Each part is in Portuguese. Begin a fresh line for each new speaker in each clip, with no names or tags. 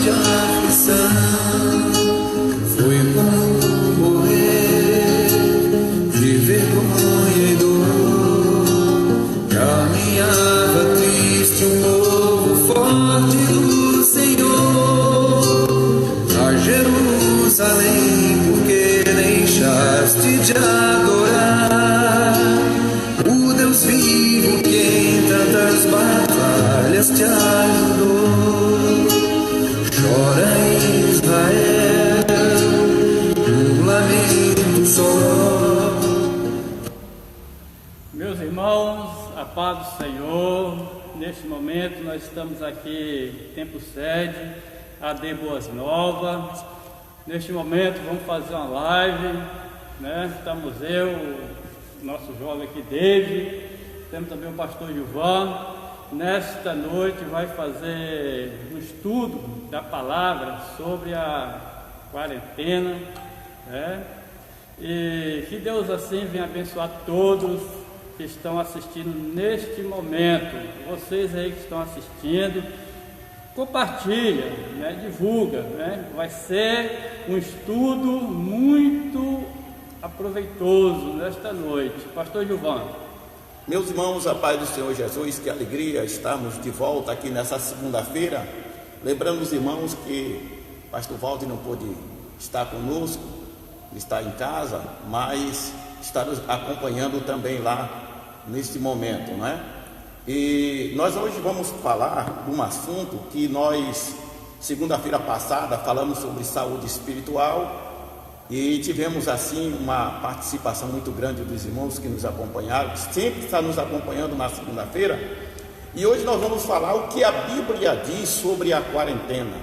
de aflição. Foi como morrer de vergonha e dor. Caminhava triste um povo forte do Senhor. A Jerusalém, porque deixaste de adorar o Deus vivo que em tantas batalhas te ajudou. Chora Israel, um lamento só.
Meus irmãos, a paz do Senhor. Neste momento nós estamos aqui, Templo Sede, AD Boas Novas. Neste momento vamos fazer uma live, né? Estamos eu, o nosso jovem aqui, David, temos também o pastor Gilvan. Nesta noite vai fazer um estudo da palavra sobre a quarentena, né? E que Deus assim venha abençoar todos que estão assistindo neste momento. Vocês aí que estão assistindo, compartilha, né? Divulga, né? Vai ser um estudo muito aproveitoso nesta noite. Pastor Gilvan.
Meus irmãos, a paz do Senhor Jesus, que alegria estarmos de volta aqui nessa segunda-feira. Lembrando os irmãos que pastor Walter não pôde estar conosco, está em casa, mas está nos acompanhando também lá neste momento, não é? E nós hoje vamos falar de um assunto que nós, segunda-feira passada, falamos sobre saúde espiritual. E tivemos assim uma participação muito grande dos irmãos que nos acompanharam, que sempre está nos acompanhando na segunda-feira. E hoje nós vamos falar o que a Bíblia diz sobre a quarentena.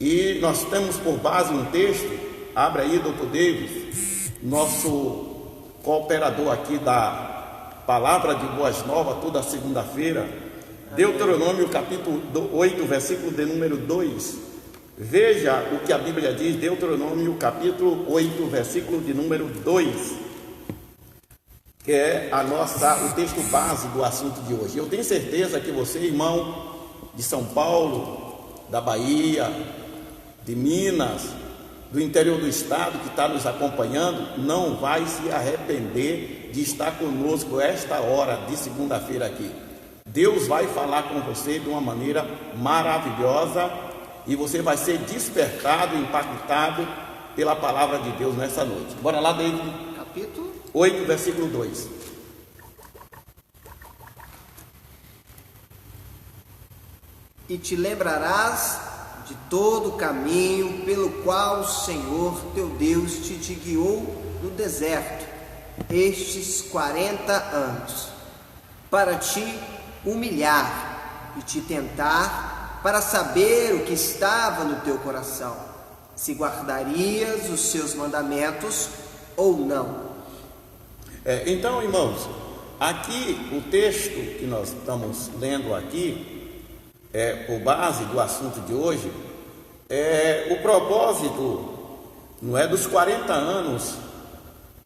E nós temos por base um texto, abre aí, doutor Davis, nosso cooperador aqui da Palavra de Boas Novas, toda segunda-feira, Deuteronômio capítulo 8, versículo de número 2. Veja o que a Bíblia diz, Deuteronômio capítulo 8, versículo de número 2, que é o texto base do assunto de hoje. Eu tenho certeza que você, irmão de São Paulo, da Bahia, de Minas, do interior do estado, que está nos acompanhando, não vai se arrepender de estar conosco esta hora de segunda-feira aqui. Deus vai falar com você de uma maneira maravilhosa, e você vai ser despertado, impactado pela palavra de Deus nessa noite. Bora lá, David.
Capítulo
8, versículo 2.
E te lembrarás de todo o caminho pelo qual o Senhor teu Deus te guiou no deserto estes 40 anos, para te humilhar e te tentar, para saber o que estava no teu coração, se guardarias os seus mandamentos ou não.
Então, irmãos, aqui o texto que nós estamos lendo aqui, por base do assunto de hoje, o propósito, não é, dos 40 anos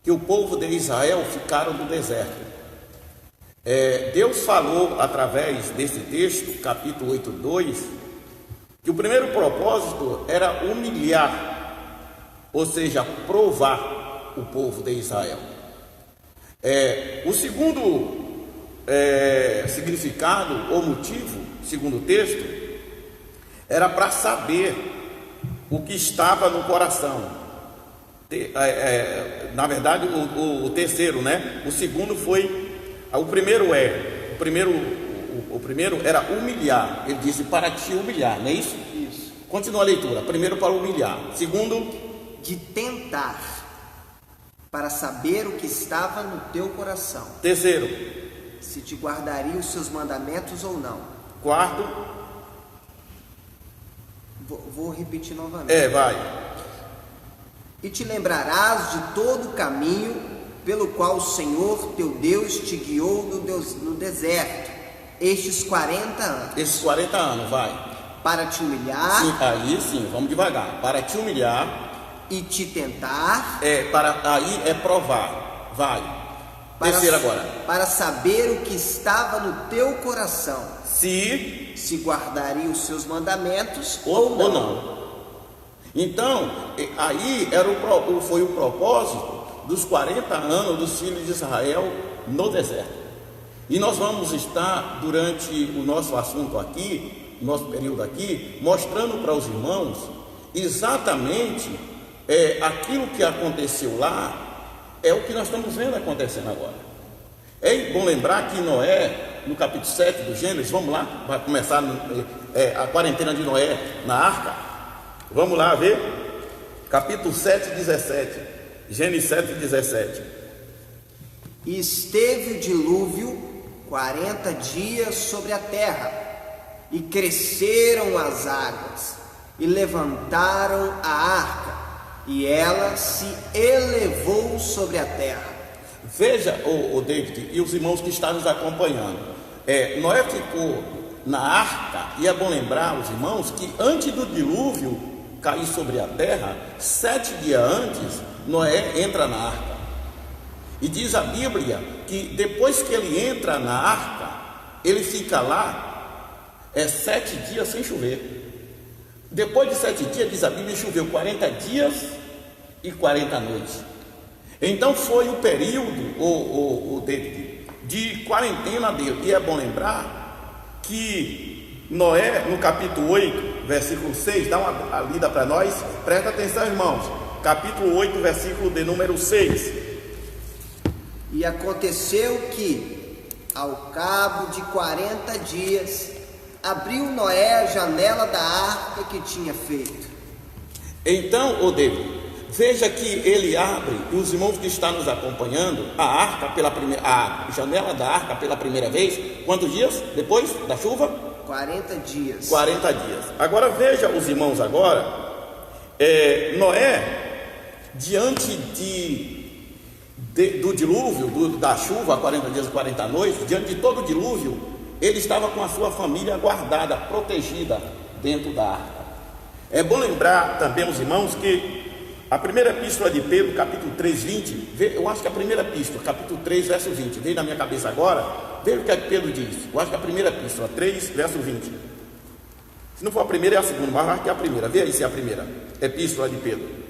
que o povo de Israel ficaram no deserto. Deus falou através desse texto, capítulo 8, 2, que o primeiro propósito era humilhar, ou seja, provar o povo de Israel. O segundo significado ou motivo, segundo o texto, era para saber o que estava no coração. Na verdade, o terceiro, né? O segundo foi. O primeiro era humilhar. Ele disse para te humilhar, não é isso?
Isso.
Continua a leitura. Primeiro, para humilhar. Segundo,
de tentar, para saber o que estava no teu coração.
Terceiro,
se te guardaria os seus mandamentos ou não.
Quarto,
vou repetir novamente.
Vai.
E te lembrarás de todo o caminho pelo qual o Senhor teu Deus te guiou no deserto estes 40 anos.
Esses 40 anos, vai.
Para te humilhar.
Sim, aí sim, vamos devagar. Para te humilhar.
E te tentar.
Aí é provar, vai. Terceira agora.
Para saber o que estava no teu coração,
Se
guardaria os seus mandamentos
ou não. Então, aí foi o propósito dos 40 anos dos filhos de Israel no deserto. E nós vamos estar, durante o nosso assunto aqui, nosso período aqui, mostrando para os irmãos exatamente aquilo que aconteceu lá, é o que nós estamos vendo acontecendo agora. É bom lembrar que Noé, no capítulo 7 do Gênesis, vamos lá, vai começar a quarentena de Noé na arca. Vamos lá ver, capítulo 7, 17, Gênesis 7, 17.
E esteve o dilúvio 40 dias sobre a terra, e cresceram as águas, e levantaram a arca, e ela se elevou sobre a terra.
Veja, o David e os irmãos que estão nos acompanhando, Noé ficou na arca, e é bom lembrar os irmãos que antes do dilúvio cair sobre a terra, 7 dias antes, Noé entra na arca. E diz a Bíblia que depois que ele entra na arca, ele fica lá 7 dias sem chover. Depois de 7 dias, diz a Bíblia, choveu 40 dias e 40 noites. Então foi o período, o David, de quarentena dele. E é bom lembrar que Noé, no capítulo 8, versículo 6, dá uma lida para nós. Presta atenção, irmãos. Capítulo 8, versículo de número 6.
E aconteceu que, ao cabo de 40 dias, abriu Noé a janela da arca que tinha feito.
Então, David, veja que ele abre, e os irmãos que estão nos acompanhando, a janela da arca pela primeira vez. Quantos dias depois da chuva?
40 dias.
40 dias. Agora veja os irmãos agora, Noé, diante do dilúvio, da chuva, 40 dias e 40 noites, diante de todo o dilúvio, ele estava com a sua família guardada, protegida dentro da arca. É bom lembrar também os irmãos que a primeira epístola de Pedro, capítulo 3, 20, eu acho que a primeira epístola, capítulo 3, verso 20, veio na minha cabeça agora. Veja o que é que Pedro diz. Eu acho que a primeira epístola, 3, verso 20. Se não for a primeira, é a segunda, mas eu acho que é a primeira. Vê aí se é a primeira epístola de Pedro.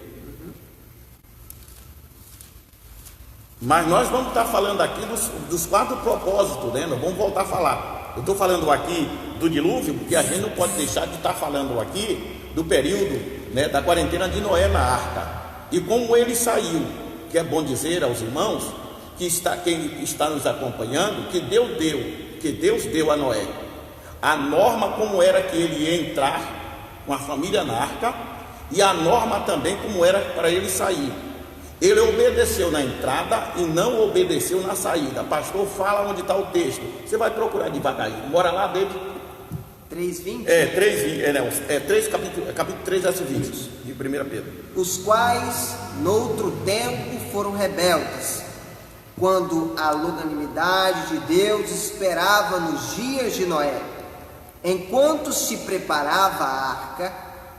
Mas nós vamos estar falando aqui dos 4 propósitos, né? Nós vamos voltar a falar. Eu estou falando aqui do dilúvio, porque a gente não pode deixar de estar falando aqui do período, né, da quarentena de Noé na arca. E como ele saiu, que é bom dizer aos irmãos, quem está nos acompanhando, que Deus deu a Noé a norma como era que ele ia entrar com a família na arca, e a norma também como era para ele sair. Ele obedeceu na entrada e não obedeceu na saída. Pastor, fala onde está o texto. Você vai procurar devagarinho. Bora lá, David.
3:20?
3, capítulo 3, verso 20 de 1 Pedro.
Os quais, noutro tempo, foram rebeldes, quando a longanimidade de Deus esperava nos dias de Noé, enquanto se preparava a arca,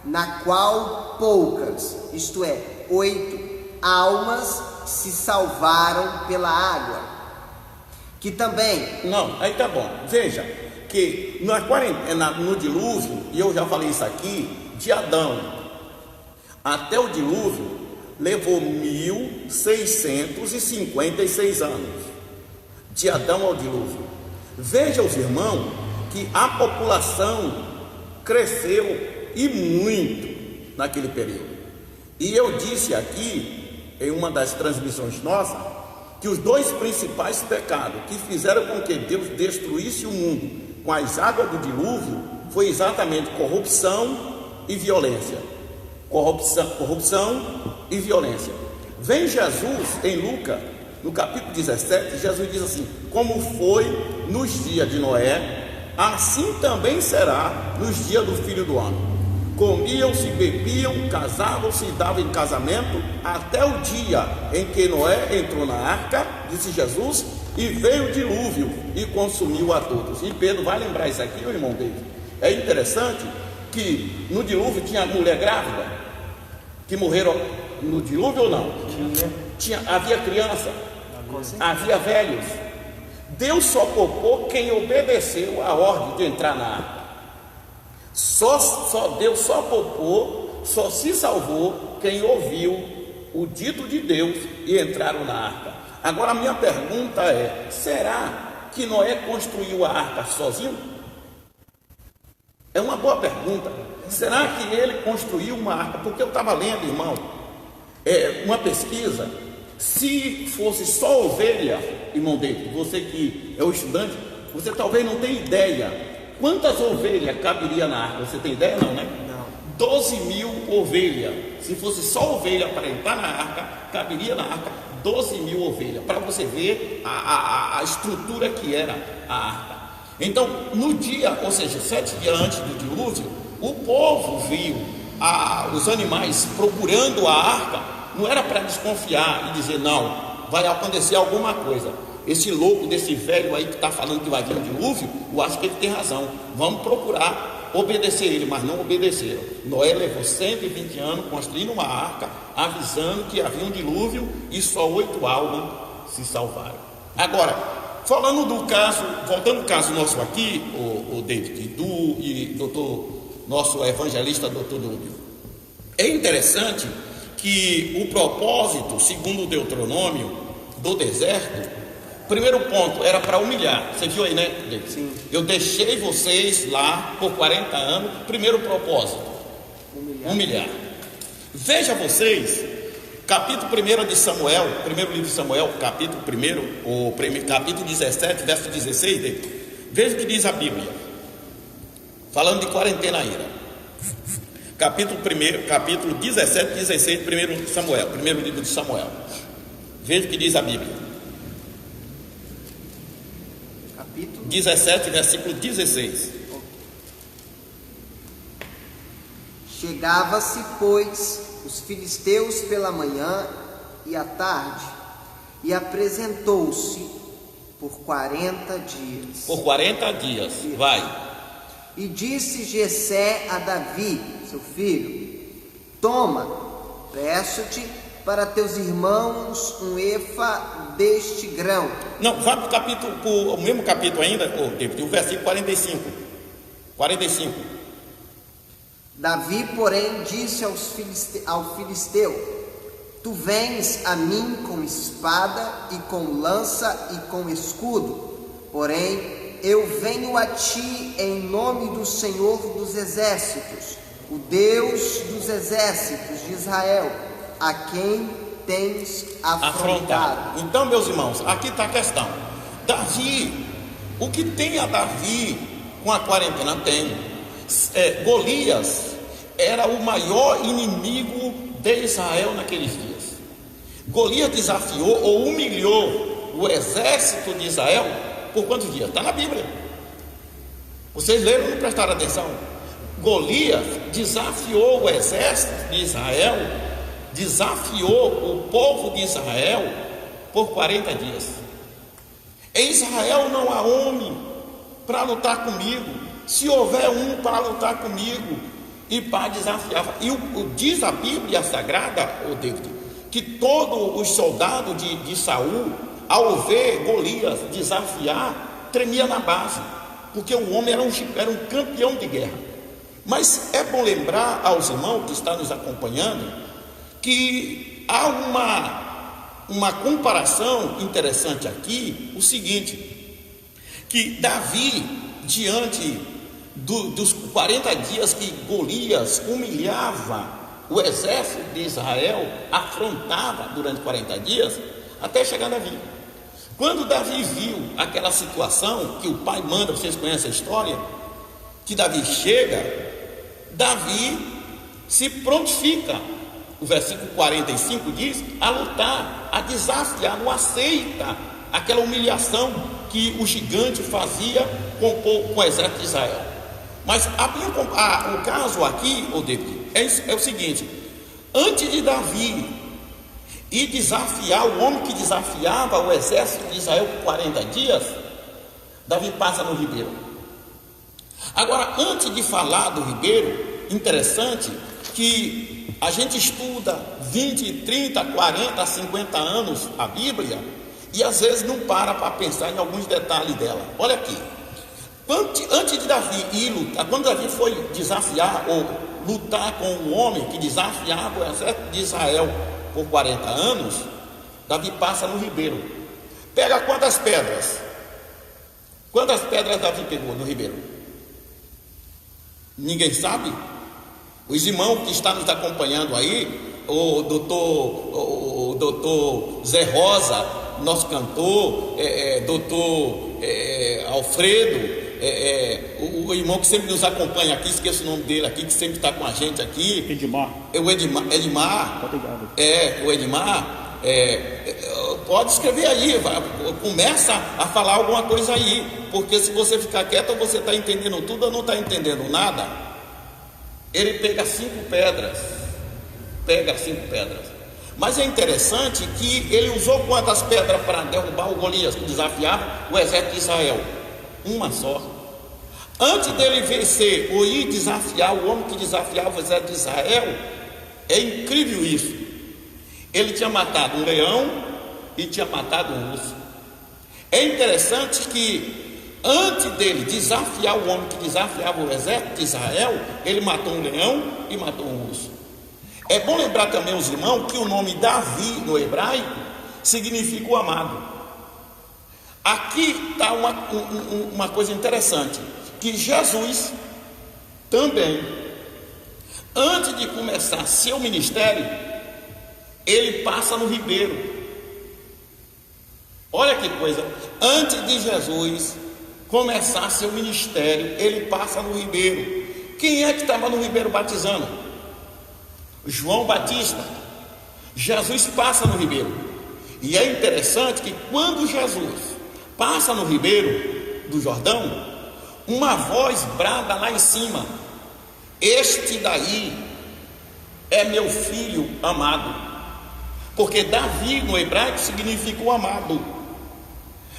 na qual poucas, isto é, 8 almas se salvaram pela água, que também...
Não, aí tá bom, veja, que no dilúvio, e eu já falei isso aqui, de Adão até o dilúvio, levou 1656 anos, de Adão ao dilúvio. Veja os irmãos, que a população cresceu e muito naquele período. E eu disse aqui, em uma das transmissões nossas, que os 2 principais pecados que fizeram com que Deus destruísse o mundo com as águas do dilúvio foi exatamente corrupção e violência. Corrupção e violência. Vem Jesus em Lucas, no capítulo 17, Jesus diz assim: como foi nos dias de Noé, assim também será nos dias do Filho do Homem. Comiam-se, bebiam, casavam-se e davam em casamento, até o dia em que Noé entrou na arca, disse Jesus, e veio o dilúvio e consumiu a todos. E Pedro vai lembrar isso aqui, o irmão dele. É interessante que no dilúvio tinha mulher grávida, que morreram no dilúvio ou não? Havia criança. Havia velhos. Deus só poupou quem obedeceu a ordem de entrar na arca. Deus só poupou, só se salvou quem ouviu o dito de Deus e entraram na arca. Agora a minha pergunta é: será que Noé construiu a arca sozinho? É uma boa pergunta. Será que ele construiu uma arca? Porque eu estava lendo, irmão, uma pesquisa. Se fosse só ovelha, irmão David, você que é o estudante, você talvez não tenha ideia quantas ovelhas caberia na arca. Você tem ideia? Não, né?
Não.
12 mil ovelhas. Se fosse só ovelha para entrar na arca, caberia na arca 12 mil ovelhas. Para você ver a estrutura que era a arca. Então, no dia, ou seja, 7 dias antes do dilúvio, o povo viu os animais procurando a arca. Não era para desconfiar e dizer: não, vai acontecer alguma coisa. Esse louco desse velho aí que está falando que vai vir um dilúvio, eu acho que ele tem razão. Vamos procurar obedecer ele, mas não obedeceram. Noé levou 120 anos construindo uma arca, avisando que havia um dilúvio, e só 8 almas se salvaram. Agora, falando do caso, voltando ao caso nosso aqui, o David e nosso evangelista, doutor Dúbio, é interessante que o propósito, segundo o Deuteronômio, do deserto, primeiro ponto, era para humilhar. Você viu aí, né, David?
Sim.
Eu deixei vocês lá por 40 anos. Primeiro propósito, humilhar. Veja vocês, capítulo 1 de Samuel, primeiro livro de Samuel, capítulo 1, capítulo 17, verso 16, David. Veja o que diz a Bíblia, falando de quarentena ira. Capítulo 17, 16, primeiro livro de Samuel. Veja o que diz a Bíblia.
Capítulo
17, versículo 16.
Chegava-se, pois, os filisteus pela manhã e à tarde, e apresentou-se por 40 dias.
Por 40 dias, vai.
E disse Jessé a Davi, seu filho: toma, peço-te para teus irmãos um efa deste grão.
Não, vai para o mesmo capítulo ainda, o versículo 45.
Davi, porém, disse ao filisteu: tu vens a mim com espada e com lança e com escudo, porém eu venho a ti em nome do Senhor dos exércitos, o Deus dos exércitos de Israel, a quem tens afrontado.
Então, meus irmãos, aqui está a questão. Davi, o que tem a Davi com a quarentena? Tem. Golias era o maior inimigo de Israel naqueles dias. Golias desafiou ou humilhou o exército de Israel por quantos dias? Está na Bíblia. Vocês leram e não prestaram atenção? Golias desafiou o exército de Israel, desafiou o povo de Israel por 40 dias. Em Israel não há homem para lutar comigo. Se houver um para lutar comigo e para desafiar, diz a Bíblia Sagrada, David, que todos os soldados de Saul, ao ver Golias desafiar, tremia na base, porque o homem era um campeão de guerra. Mas é bom lembrar aos irmãos que estão nos acompanhando que há uma comparação interessante aqui, o seguinte, que Davi, diante dos 40 dias que Golias humilhava o exército de Israel, afrontava durante 40 dias, até chegar Davi. Quando Davi viu aquela situação, que o pai manda, vocês conhecem a história, que Davi chega, Davi se prontifica, o versículo 45 diz, a lutar, a desafiar, não aceita aquela humilhação que o gigante fazia com o exército de Israel. Mas o caso aqui, David, é o seguinte: antes de Davi ir desafiar o homem que desafiava o exército de Israel por 40 dias, Davi passa no ribeiro. Agora, antes de falar do ribeiro, interessante que a gente estuda 20, 30, 40, 50 anos a Bíblia, e às vezes não para pensar em alguns detalhes dela. Olha aqui, antes de Davi ir lutar, quando Davi foi desafiar ou lutar com um homem que desafiava o exército de Israel por 40 anos, Davi passa no ribeiro. Pega quantas pedras? Quantas pedras Davi pegou no ribeiro? Ninguém sabe? Os irmãos que estão nos acompanhando aí, o doutor Zé Rosa, nosso cantor, doutor Alfredo, o irmão que sempre nos acompanha aqui, esqueço o nome dele aqui, que sempre está com a gente aqui,
Edmar.
O Edmar, pode escrever aí, começa a falar alguma coisa aí, porque se você ficar quieto, ou você está entendendo tudo ou não está entendendo nada. Ele pega 5 pedras, mas é interessante que ele usou quantas pedras para derrubar o Golias, que desafiava o exército de Israel? Uma só. Antes dele vencer ou ir desafiar o homem que desafiava o exército de Israel, é incrível isso. Ele tinha matado um leão e tinha matado um urso. É interessante que antes dele desafiar o homem que desafiava o exército de Israel, ele matou um leão e matou um urso. É bom lembrar também os irmãos que o nome Davi no hebraico significa o amado. Aqui está uma coisa interessante, que Jesus também, antes de começar seu ministério, ele passa no ribeiro. Olha que coisa, antes de Jesus começar seu ministério, ele passa no ribeiro. Quem é que estava no ribeiro batizando? João Batista. Jesus passa no ribeiro. E é interessante que quando Jesus passa no ribeiro do Jordão, uma voz brada lá em cima: este daí é meu filho amado. Porque Davi no hebraico significa o amado.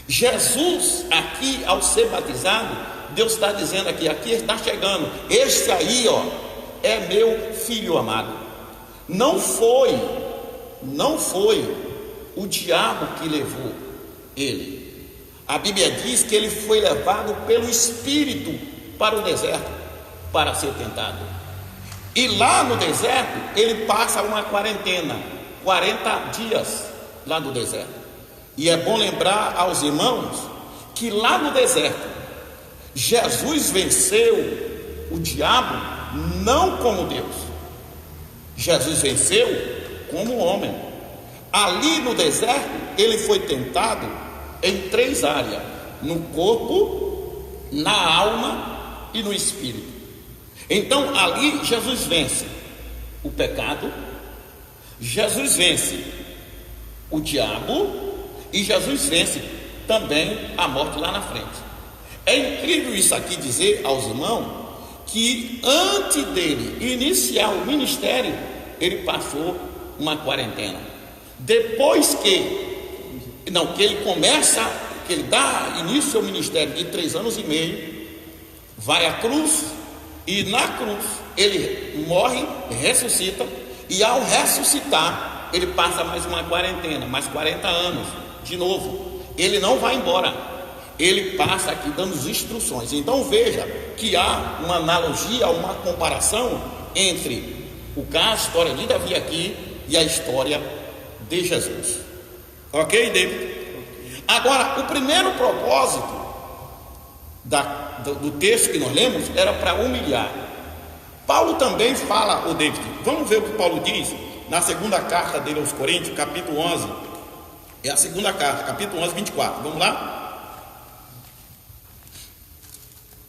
Jesus aqui, ao ser batizado, Deus está dizendo aqui está chegando, este aí é meu filho amado. Não foi o diabo que levou ele. A Bíblia diz que ele foi levado pelo Espírito para o deserto para ser tentado. E lá no deserto ele passa uma quarentena, 40 dias lá no deserto. E é bom lembrar aos irmãos que lá no deserto Jesus venceu o diabo não como Deus. Jesus venceu como homem. Ali no deserto ele foi tentado em 3 áreas: no corpo, na alma e no espírito. Então ali Jesus vence o pecado, Jesus vence o diabo e Jesus vence também a morte lá na frente. É incrível isso aqui dizer aos irmãos que antes dele iniciar o ministério, ele passou uma quarentena. Depois que ele começa, que ele dá início ao ministério de 3 anos e meio, vai à cruz, e na cruz ele morre, ressuscita, e ao ressuscitar ele passa mais uma quarentena, mais 40 anos de novo. Ele não vai embora, ele passa aqui dando as instruções. Então veja que há uma analogia, uma comparação entre a história de Davi aqui e a história de Jesus. Ok, David? Agora, o primeiro propósito do texto que nós lemos era para humilhar. Paulo também fala, o David, vamos ver o que Paulo diz na segunda carta dele aos Coríntios, capítulo 11. É a segunda carta, capítulo 11, 24. Vamos lá?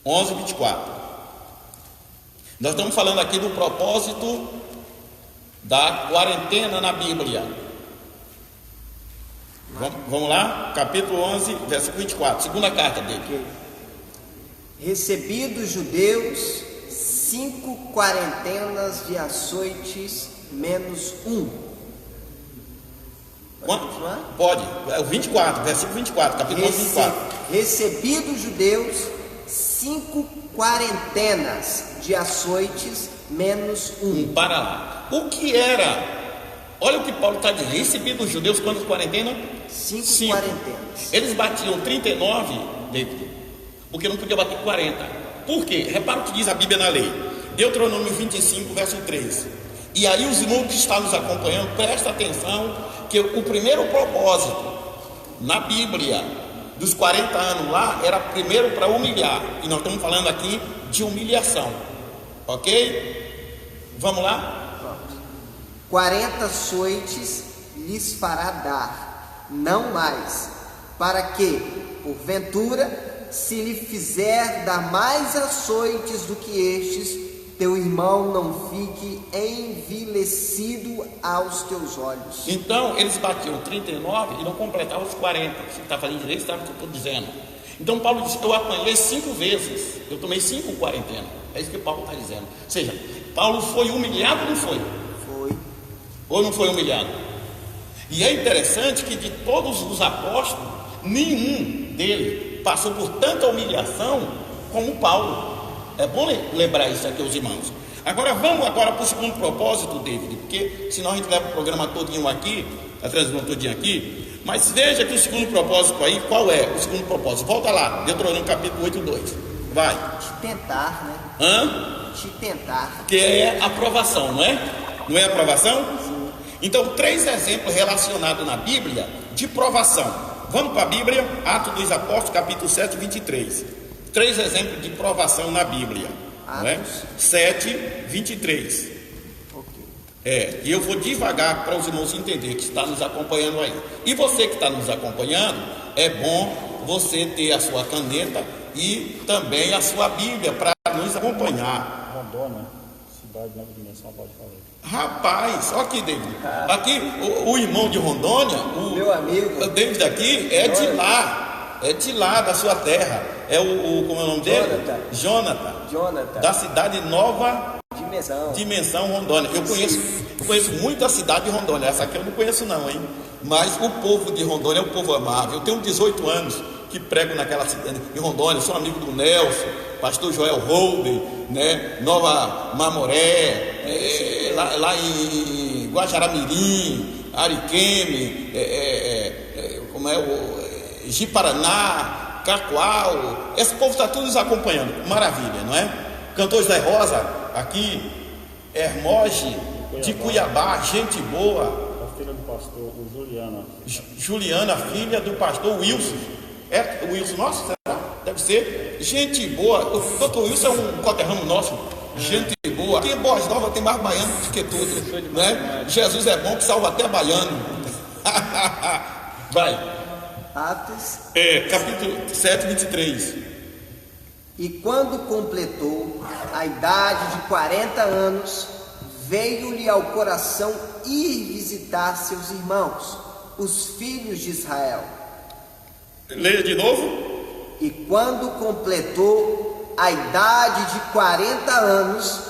11, 24. Nós estamos falando aqui do propósito da quarentena na Bíblia. Vamos lá? Capítulo 11, versículo 24. Segunda carta dele.
Recebi dos judeus 5 quarentenas de açoites menos 1.
Pode, é o 24, versículo 24, capítulo 11, 24.
Recebi dos judeus 5 quarentenas de açoites menos 1.
Para lá. O que era Olha o que Paulo está dizendo: recebi dos judeus quantas quarentenas?
5 quarentenas.
Eles batiam 39, David, porque não podia bater 40. Por quê? Repara o que diz a Bíblia na lei. Deuteronômio 25, verso 3. E aí os irmãos que estão nos acompanhando, presta atenção que o primeiro propósito na Bíblia dos 40 anos lá era primeiro para humilhar. E nós estamos falando aqui de humilhação. Ok? Vamos lá?
40 açoites lhes fará dar, não mais, para que, porventura, se lhe fizer dar mais açoites do que estes, teu irmão não fique envilecido aos teus olhos.
Então, eles batiam 39 e não completavam os 40. Você está fazendo direito, sabe o que eu estou dizendo. Então, Paulo disse: eu apanhei 5 vezes, eu tomei 5 quarentenas. É isso que Paulo está dizendo. Ou seja, Paulo foi humilhado ou não foi?
Foi.
Ou não foi humilhado? E é interessante que de todos os apóstolos, nenhum deles passou por tanta humilhação como Paulo. É bom lembrar isso aqui aos irmãos. Agora vamos para o segundo propósito, David, porque senão a gente leva o programa todinho aqui, a transmissão todinho aqui. Mas veja que o segundo propósito aí, qual é o segundo propósito? Volta lá, Deuteronômio capítulo 8, 2. Vai.
Te tentar, né? Te tentar.
Que é aprovação, não é? Não é aprovação?
Sim.
Então, 3 exemplos relacionados na Bíblia de provação. Vamos para a Bíblia, Atos dos Apóstolos, capítulo 7, 23. 3 exemplos de provação na Bíblia. Não é? 7, 23.
Ok.
E eu vou devagar para os irmãos entenderem que está nos acompanhando aí. E você que está nos acompanhando, é bom você ter a sua caneta e também a sua Bíblia para nos acompanhar.
Rondônia, cidade de Nova Dimensão, pode falar.
Rapaz, olha aqui, David. Aqui, o irmão de Rondônia,
meu amigo,
o David aqui é de lá. É de lá, da sua terra. É como é o nome dele? Jonathan. Da cidade Nova Dimensão, Rondônia. Eu conheço muito a cidade de Rondônia. Essa aqui eu não conheço não, hein? Mas o povo de Rondônia é um povo amável. Eu tenho 18 anos que prego naquela cidade de Rondônia. Sou amigo do Nelson, pastor Joel Holden, né? Nova Mamoré, lá em Guajará-Mirim, Ariqueme, como é o Ji-Paraná, Cacoal. Esse povo está tudo nos acompanhando. Maravilha, não é? Cantor José Rosa, aqui, Hermoge, de Cuiabá, gente boa.
A filha do pastor, Juliana.
Juliana, filha do pastor Wilson. É o Wilson nosso? Será? Deve ser. Gente boa. O doutor Wilson é um conterrâneo nosso. Gente boa. Aqui em Boas Novas tem mais baiano do que tudo, né? Jesus é bom que salva até baiano. Vai.
Atos.
Capítulo 7, 23.
E quando completou a idade de 40 anos, veio-lhe ao coração ir visitar seus irmãos, os filhos de Israel.
Leia de novo.
E quando completou a idade de 40 anos,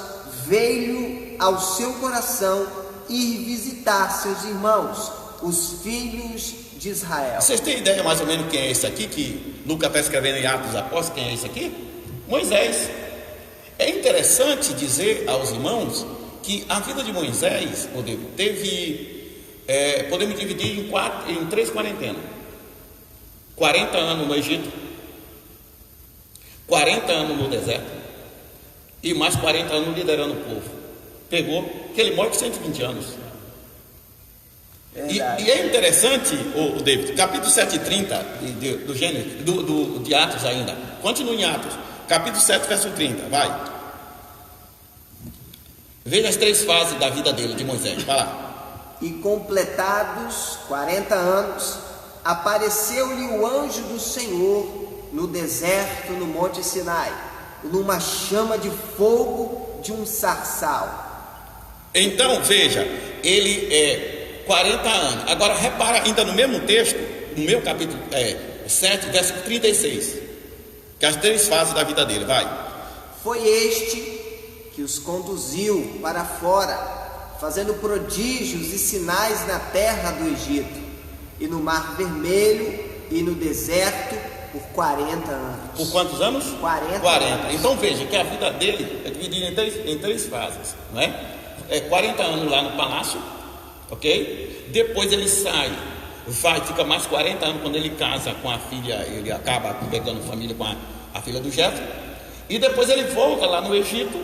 veio ao seu coração ir visitar seus irmãos, os filhos de Israel.
Vocês têm ideia mais ou menos quem é esse aqui, que Lucas está escrevendo em Atos dos Apóstolos? Quem é esse aqui? Moisés. É interessante dizer aos irmãos que a vida de Moisés teve, podemos dividir em 3 quarentenas. 40 anos no Egito, 40 anos no deserto e mais 40 anos liderando o povo. Pegou, que ele morre com 120 anos. E é interessante, o David, capítulo 7:30 do Gênesis, de Atos ainda. Continua em Atos, capítulo 7, verso 30, vai. Veja as 3 fases da vida dele, de Moisés, vai lá.
E completados 40 anos, apareceu-lhe o anjo do Senhor no deserto, no monte Sinai, numa chama de fogo de um sarçal. Então, veja, ele é 40 anos. Agora repara ainda no mesmo texto, no meu capítulo 7, verso 36, que as 3 fases da vida dele, vai. Foi este que os conduziu para fora, fazendo prodígios e sinais na terra do Egito, e no Mar Vermelho, e no deserto, por 40 anos. Por quantos anos? 40. Então veja que a vida dele é dividida em três fases, não é? 40 anos lá no palácio,
ok? Depois ele sai, fica mais 40 anos. Quando ele casa com a filha, ele acaba pegando família com a filha do Jetro, e depois ele volta lá no Egito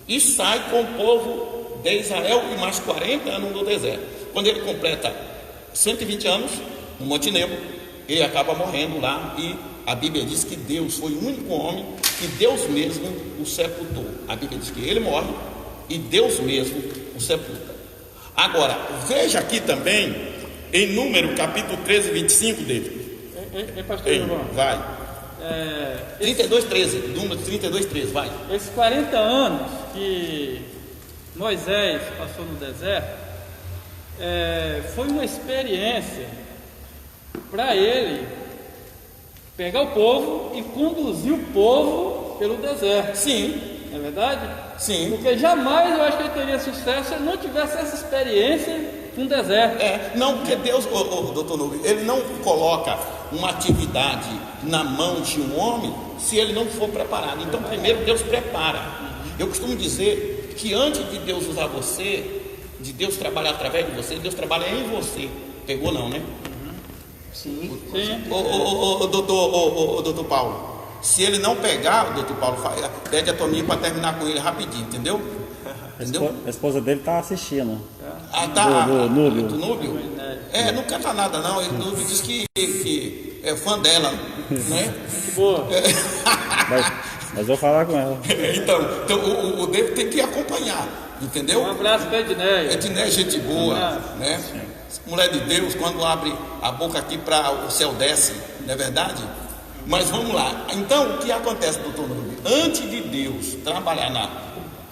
e sai com o povo de Israel e mais 40 anos no deserto. Quando ele completa 120 anos no Monte Nebo, ele acaba morrendo lá, e a Bíblia diz que Deus foi o único homem que Deus mesmo o sepultou. A Bíblia diz que ele morre e Deus mesmo o sepulta. Agora, veja aqui também em Número capítulo 13, 25 dele.
Pastor João,
vai. 32:13, Número 32:13, vai.
Esses 40 anos que Moisés passou no deserto, foi uma experiência para ele pegar o povo e conduzir o povo pelo deserto.
Sim.
Não é verdade?
Sim.
Porque jamais eu acho que ele teria sucesso se ele não tivesse essa experiência com o deserto.
Não, porque Deus, doutor Nubio, ele não coloca uma atividade na mão de um homem se ele não for preparado. Então primeiro Deus prepara. Eu costumo dizer que antes de Deus usar você, de Deus trabalhar através de você, Deus trabalha em você. Pegou não, né?
Sim.
Doutor Paulo, se ele não pegar, o doutor Paulo pede a Toninha para terminar com ele rapidinho, entendeu?
A esposa dele está assistindo.
Do
Núbio.
Do Núbio? Não canta nada não. O Núbio diz que é fã dela, né?
Muito boa.
Mas eu vou falar com ela.
Então o David tem que acompanhar, entendeu?
Um abraço para Edneia.
Edneia é gente boa, né? Mulher de Deus, quando abre a boca aqui, para o céu desce, não é verdade? Mas vamos lá. Então, o que acontece, doutor Núbio? Antes de Deus trabalhar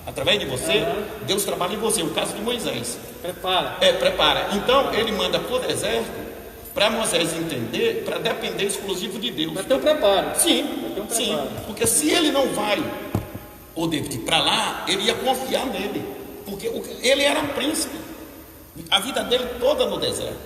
através de você, Deus trabalha em você. O caso de Moisés.
Prepara.
Então, ele manda para o deserto para Moisés entender, para depender exclusivo de Deus.
Vai ter um preparo.
Sim. Porque se ele não vai, o David, para lá, ele ia confiar nele. Porque ele era príncipe. A vida dele toda no deserto.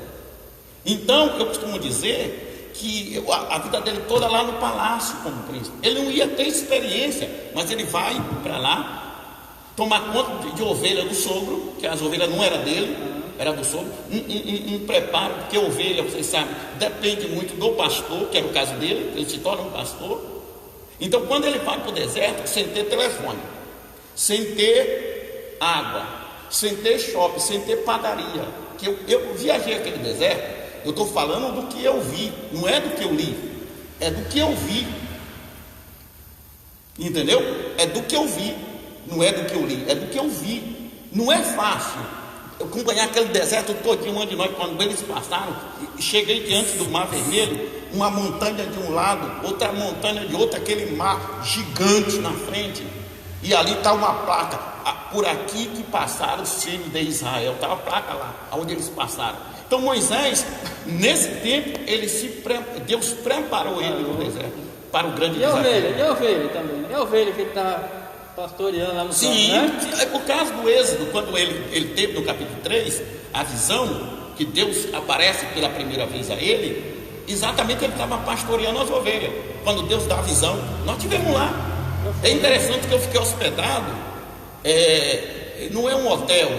Então, eu costumo dizer que a vida dele toda lá no palácio como príncipe. Ele não ia ter experiência, mas ele vai para lá tomar conta de ovelha do sogro, que as ovelhas não era dele, era do sogro. Um preparo, porque ovelha, vocês sabem, depende muito do pastor, que era o caso dele, ele se torna um pastor. Então, quando ele vai para o deserto, sem ter telefone, sem ter água, sem ter shopping, sem ter padaria, que eu viajei aquele deserto, eu estou falando do que eu vi, não é do que eu li, é do que eu vi, entendeu? É do que eu vi, não é do que eu li, é do que eu vi. Não é fácil eu acompanhar aquele deserto todinho onde nós, quando eles passaram, cheguei diante do Mar Vermelho, uma montanha de um lado, outra montanha de outro, aquele mar gigante na frente, e ali está uma placa, por aqui que passaram os filhos de Israel, está a placa lá, onde eles passaram. Então Moisés, nesse tempo, Deus preparou ele no deserto para o grande desafio.
E a ovelha também, e a ovelha que ele está pastoreando lá no campo, né?
É por causa do Êxodo, quando ele teve no capítulo 3, a visão, que Deus aparece pela primeira vez a ele, exatamente ele estava pastoreando as ovelhas, quando Deus dá a visão. Nós tivemos lá. É interessante que eu fiquei hospedado, não é um hotel,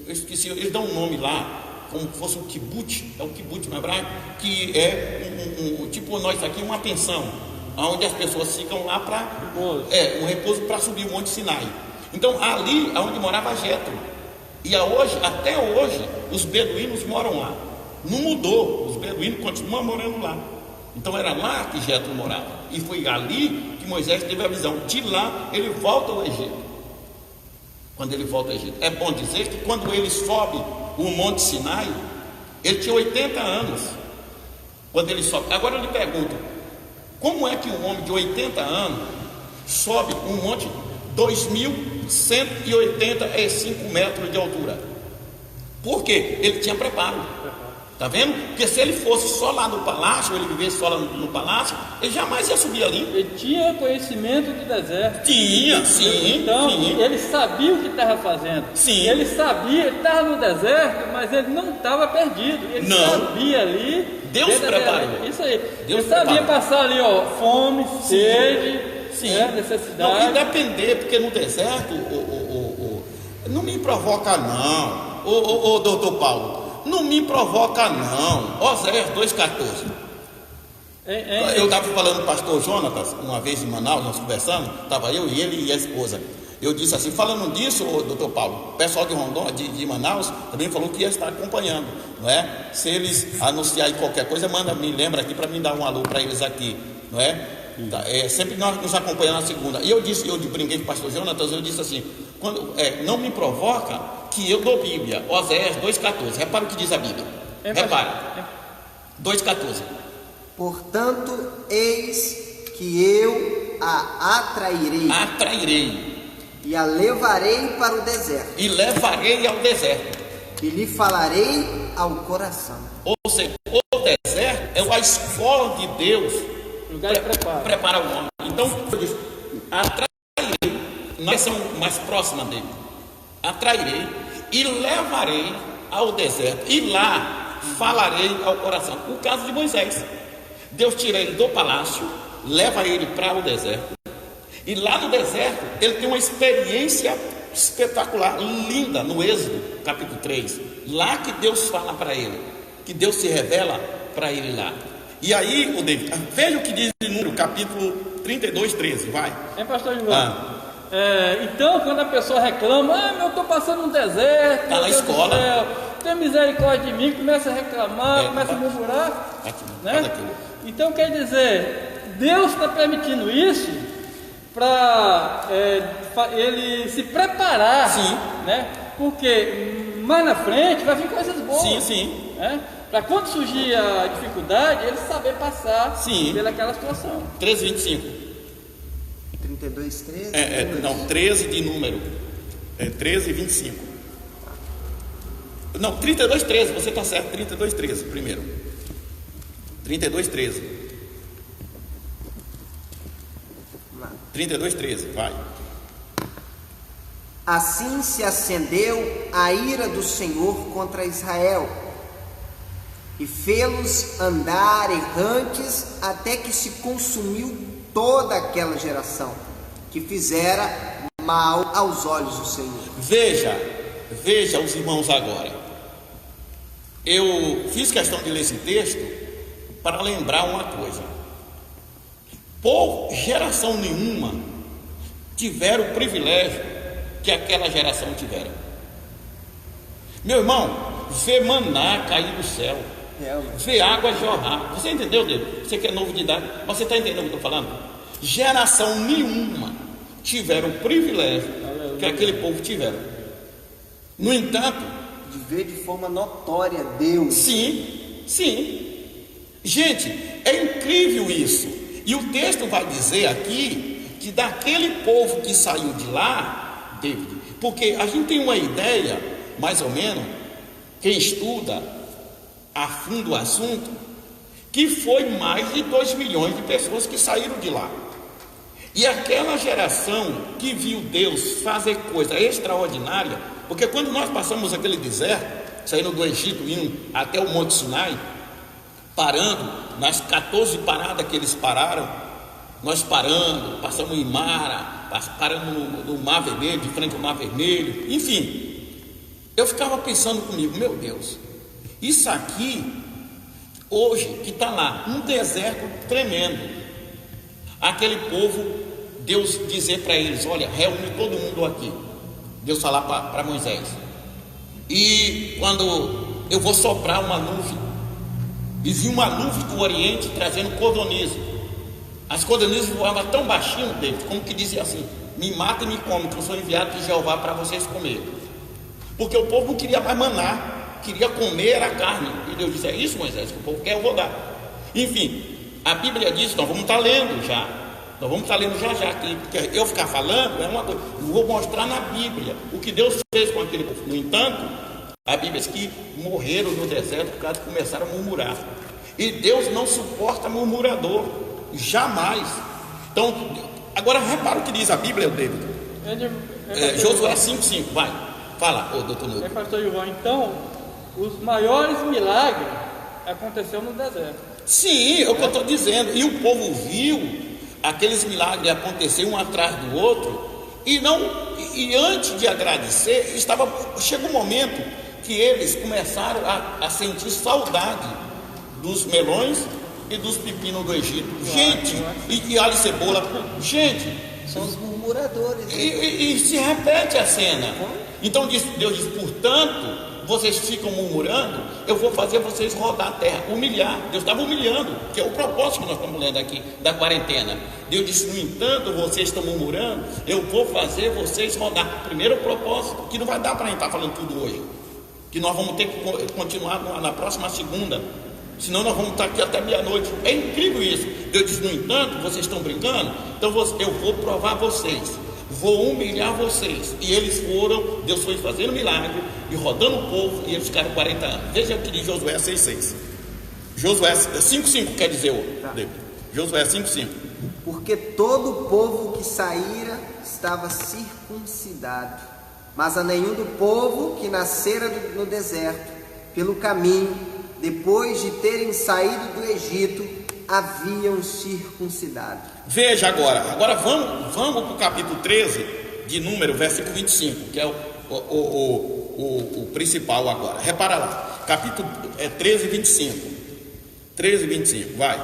eu esqueci, eles dão um nome lá, como se fosse um kibbutz, é um kibbutz no hebraico, que é tipo nós aqui, uma pensão, onde as pessoas ficam lá para um repouso para subir o Monte Sinai. Então ali é onde morava Jetro, e até hoje os beduínos moram lá, não mudou, os beduínos continuam morando lá. Então era lá que Jetro morava, e foi ali que Moisés teve a visão. De lá ele volta ao Egito. Quando ele volta ao Egito, é bom dizer que quando ele sobe o Monte Sinai, ele tinha 80 anos. Quando ele sobe, agora eu lhe pergunto, como é que um homem de 80 anos sobe um monte 2.185 metros de altura? Por quê? Ele tinha preparo. Está vendo? Porque se ele fosse só lá no palácio, ele vivesse só lá no palácio, ele jamais ia subir ali.
Ele tinha conhecimento do deserto.
Tinha, sim.
Então,
sim.
Ele sabia o que estava fazendo.
Sim.
Ele sabia, ele estava no deserto, mas ele não estava perdido. Ele sabia ali.
Deus preparou.
Isso aí.
Deus
ele sabia passar ali, fome, sede,
sim.
necessidade.
Não, e depender, porque no deserto, Não me provoca não, ô doutor Paulo, não me provoca não. Oséias 2,14. Eu estava falando com o pastor Jonatas, uma vez em Manaus, nós conversando, estava eu e ele e a esposa. Eu disse assim, falando disso, doutor Paulo, o pessoal de Rondônia, de Manaus, também falou que ia estar acompanhando, não é? Se eles anunciarem qualquer coisa, me lembra aqui para mim dar um alô para eles aqui, não é? Sempre nós nos acompanhamos na segunda. E eu brinquei com o pastor Jonatas, eu disse assim, não me provoca que eu dou Bíblia, Oséias 2,14, repara o que diz a Bíblia, repara, 2,14.
Portanto, eis que eu a atrairei e a levarei para o deserto,
e levarei ao deserto,
e lhe falarei ao coração.
Ou seja, o deserto é a escola de Deus,
lugar de
prepara o homem. Então, eu disse, atrairei, na versão mais próxima dele, atrairei e levarei ao deserto, e lá falarei ao coração. O caso de Moisés, Deus tira ele do palácio, leva ele para o deserto, e lá no deserto ele tem uma experiência espetacular, linda, no Êxodo capítulo 3, lá que Deus fala para ele, que Deus se revela para ele lá. E aí, o David, veja o que diz em Número capítulo 32, 13, vai.
Pastor João? Então, quando a pessoa reclama, eu estou passando um deserto,
está na escola,
tem misericórdia de mim, começa a reclamar, começa a murmurar, né? Então quer dizer, Deus está permitindo isso para ele se preparar,
sim,
né? Porque mais na frente vai vir coisas boas,
sim.
Né? Para quando surgir a dificuldade, ele saber passar pelaquela situação.
13:25.
32:13?
Não, 13 de número. 13:25. Não, 32:13, você está certo, 32:13 primeiro. 32:13. 32:13, vai.
Assim se acendeu a ira do Senhor contra Israel, e fê-los andar errantes até que se consumiu toda aquela geração que fizera mal aos olhos do Senhor.
Veja os irmãos agora. Eu fiz questão de ler esse texto para lembrar uma coisa. Por geração nenhuma tiveram o privilégio que aquela geração tiveram. Meu irmão, vê maná cair do céu, vê água jorrar. Você entendeu, Deus? Você que é novo de idade, mas você está entendendo o que eu estou falando? Geração nenhuma tiveram o privilégio que aquele povo tiveram. No entanto,
de ver de forma notória Deus.
Sim. Gente, é incrível isso. E o texto vai dizer aqui que daquele povo que saiu de lá, David, porque a gente tem uma ideia, mais ou menos, quem estuda a fundo o assunto, que foi mais de 2 milhões de pessoas que saíram de lá. E aquela geração que viu Deus fazer coisa extraordinária, porque quando nós passamos aquele deserto, saindo do Egito, indo até o Monte Sinai, parando nas 14 paradas que eles pararam, nós passamos em Mara, paramos no Mar Vermelho, de frente ao Mar Vermelho, enfim, eu ficava pensando comigo, meu Deus, isso aqui, hoje, que está lá, um deserto tremendo, aquele povo, Deus dizer para eles, olha, reúne todo mundo aqui, Deus falar para Moisés, e quando eu vou soprar uma nuvem, e vi uma nuvem do Oriente trazendo codornizes. As codornizes voavam tão baixinho, David, como que dizia assim, me mata e me come, que eu sou enviado de Jeová para vocês comerem. Porque o povo não queria mais maná, queria comer a carne. E Deus disse, é isso, Moisés, que o povo quer, eu vou dar. Enfim, a Bíblia diz, nós vamos estar lendo já. Nós vamos estar lendo já aqui, porque eu ficar falando é uma coisa. Eu vou mostrar na Bíblia o que Deus fez com aquele povo. No entanto, a Bíblia diz que morreram no deserto por causa que começaram a murmurar. E Deus não suporta murmurador, jamais. Então, agora repara o que diz a Bíblia, David. Josué 5:5, vai. Fala, doutor Nuno.
Pastor João, então, os maiores milagres aconteceram no deserto.
Sim, é o que eu estou dizendo. E o povo viu aqueles milagres acontecer um atrás do outro e e antes de agradecer, chega um momento que eles começaram a sentir saudade dos melões e dos pepinos do Egito. Gente, e alho e cebola. Gente,
São os murmuradores. Né?
e se repete a cena. Então Deus diz, portanto, vocês ficam murmurando, eu vou fazer vocês rodar a terra, humilhar. Deus estava humilhando, que é o propósito que nós estamos lendo aqui, da quarentena. Deus disse, no entanto, vocês estão murmurando, eu vou fazer vocês rodar. Primeiro propósito, que não vai dar para a gente estar falando tudo hoje, que nós vamos ter que continuar na próxima segunda, senão nós vamos estar aqui até meia-noite. É incrível isso. Deus disse, no entanto, vocês estão brincando, então eu vou provar vocês, vou humilhar vocês. E eles foram, Deus foi fazendo milagre e rodando o povo, e eles ficaram 40 anos. Veja o que diz Josué 6,6. Josué 5,5 quer dizer Josué 5,5.
Porque todo o povo que saíra estava circuncidado, mas a nenhum do povo que nascera no deserto, pelo caminho, depois de terem saído do Egito, haviam circuncidado.
Veja agora vamos para o capítulo 13 de Número, versículo 25, que é o principal agora. Repara lá, capítulo 13, 25. 13, 25, vai.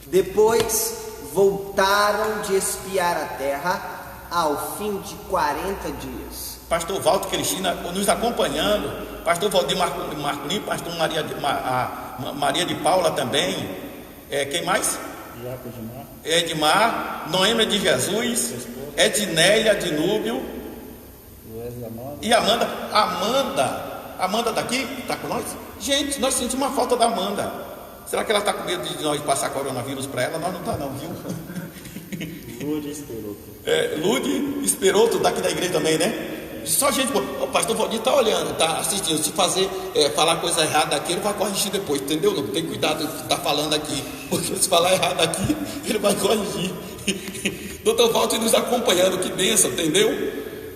Depois voltaram de espiar a terra ao fim de 40 dias.
Pastor Walter Cristina nos acompanhando, pastor Valdir Marcolino, pastor Maria de Paula também, quem mais? Edmar, Noêmia de Jesus, Ednéia de Núbio e Amanda daqui, está com nós? Gente, nós sentimos uma falta da Amanda. Será que ela está com medo de nós passar coronavírus para ela? Nós não está não, viu?
Lude Esperoto.
Lude Esperoto, daqui da igreja também, né? Só gente, o pastor Valdir está olhando, está assistindo. Se falar coisa errada aqui, ele vai corrigir depois, entendeu? Não tem cuidado de estar falando aqui, porque se falar errado aqui, ele vai corrigir. Doutor Walter nos acompanhando, que bênção, entendeu?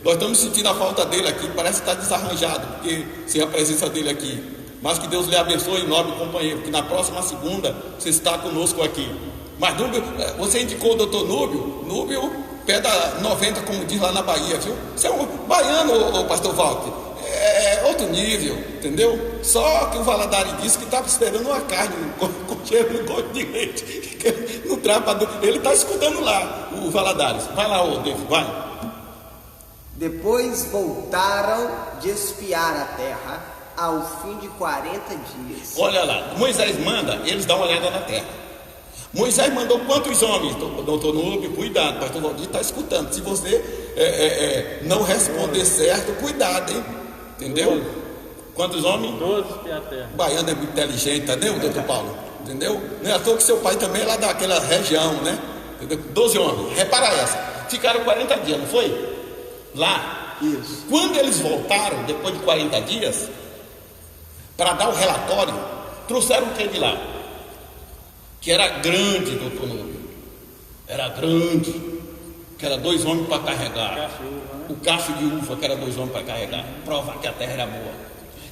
Nós estamos sentindo a falta dele aqui, parece que está desarranjado, porque sem a presença dele aqui. Mas que Deus lhe abençoe, nobre companheiro, que na próxima segunda você está conosco aqui. Mas Núbio, você indicou o doutor Núbio, pé da 90, como diz lá na Bahia, viu? Você é um baiano, o pastor Walter. É outro nível, entendeu? Só que o Valadares disse que estava esperando uma carne com cheiro de gosto de leite. No trapa, ele está escutando lá, o Valadares. Vai lá, David, vai.
Depois voltaram de espiar a terra ao fim de 40 dias.
Olha lá, Moisés manda, eles dão uma olhada na terra. Moisés mandou quantos homens? Doutor Núbio, cuidado, pastor Valdir está escutando. Se você não responder certo, cuidado, hein? Entendeu? Quantos homens?
12 espiar a terra.
O baiano é muito inteligente, entendeu, doutor Paulo? Entendeu? Não é à toa que seu pai também é lá daquela região, né? Entendeu? 12 homens, repara essa. Ficaram 40 dias, não foi? Lá.
Isso.
Quando eles voltaram, depois de 40 dias, para dar o relatório, trouxeram o que de lá? Que era grande, doutor Núbio. Era grande. Que era 2 homens para carregar.
Cacho de uva, né?
O cacho de uva, que era 2 homens para carregar. Provar que a terra era boa.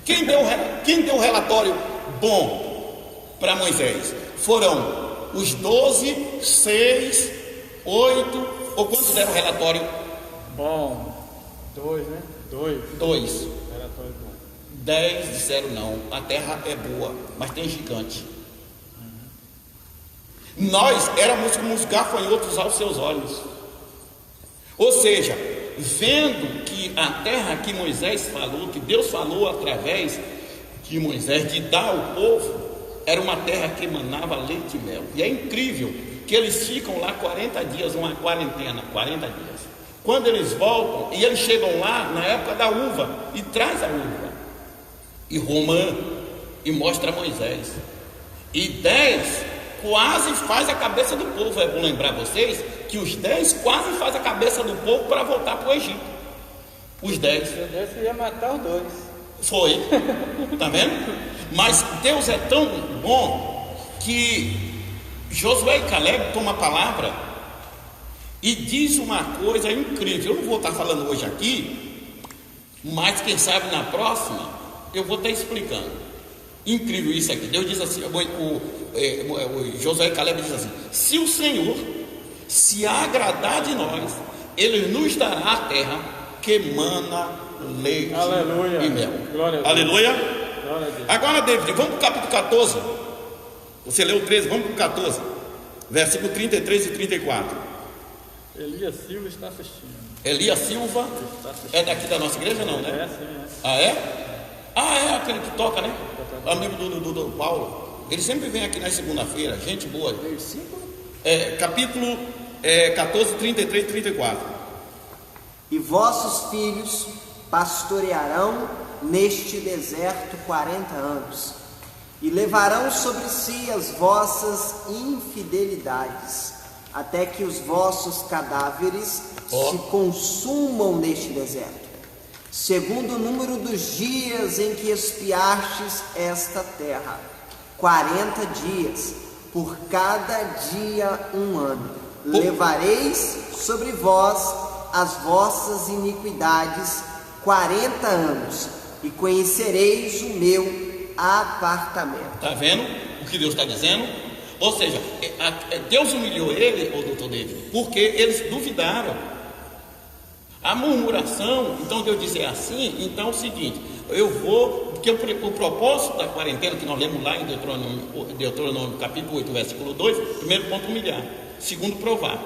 Quem deu o relatório bom para Moisés? Foram os 12, 6, 8, ou quantos deram o relatório?
Bom, 2, né? 2.
2.
Relatório bom.
10 disseram não, a terra é boa, mas tem gigante. Nós éramos como os gafanhotos aos seus olhos. Ou seja, vendo que a terra que Moisés falou, que Deus falou através de Moisés, de dar ao povo, era uma terra que emanava leite e mel. E é incrível que eles ficam lá 40 dias, uma quarentena, 40 dias. Quando eles voltam, e eles chegam lá na época da uva, e traz a uva, e Romã, e mostra Moisés. E 10 quase faz a cabeça do povo. É bom lembrar vocês que os 10 quase faz a cabeça do povo para voltar para o Egito. Os 10.
Se eu desse, eu ia matar os 2.
Foi, tá vendo? Mas Deus é tão bom que Josué e Caleb tomam a palavra e diz uma coisa incrível. Eu não vou estar falando hoje aqui, mas quem sabe na próxima eu vou estar explicando. Incrível isso aqui. Deus diz assim, o Josué e Caleb diz assim: se o Senhor se agradar de nós, Ele nos dará a terra que emana leite
Aleluia.
e mel.
Glória a Deus.
Aleluia.
Glória a Deus.
Agora, David, vamos para o capítulo 14. Você leu o 13, vamos para o 14, versículo 33 e 34.
Elias Silva está assistindo.
Elias Silva
Está assistindo.
é daqui da nossa igreja, não, né?
É, sim, é.
Ah, é? Ah, é aquele que toca, né? Amigo do Paulo. Ele sempre vem aqui na segunda-feira, gente boa.
Versículo.
Capítulo 14, 33 e 34.
E vossos filhos pastorearão neste deserto 40 anos, e levarão sobre si as vossas infidelidades, até que os vossos cadáveres se consumam neste deserto, segundo o número dos dias em que espiastes esta terra, 40 dias, por cada dia 1 ano. Levareis sobre vós as vossas iniquidades 40 anos, e conhecereis o meu apartamento.
Está vendo o que Deus está dizendo? Ou seja, Deus humilhou ele, o doutor David, porque eles duvidaram. A murmuração, então Deus disse assim, então é o seguinte, eu vou, porque o propósito da quarentena, que nós lemos lá em Deuteronômio capítulo 8, versículo 2, primeiro ponto, humilhar, segundo, provar.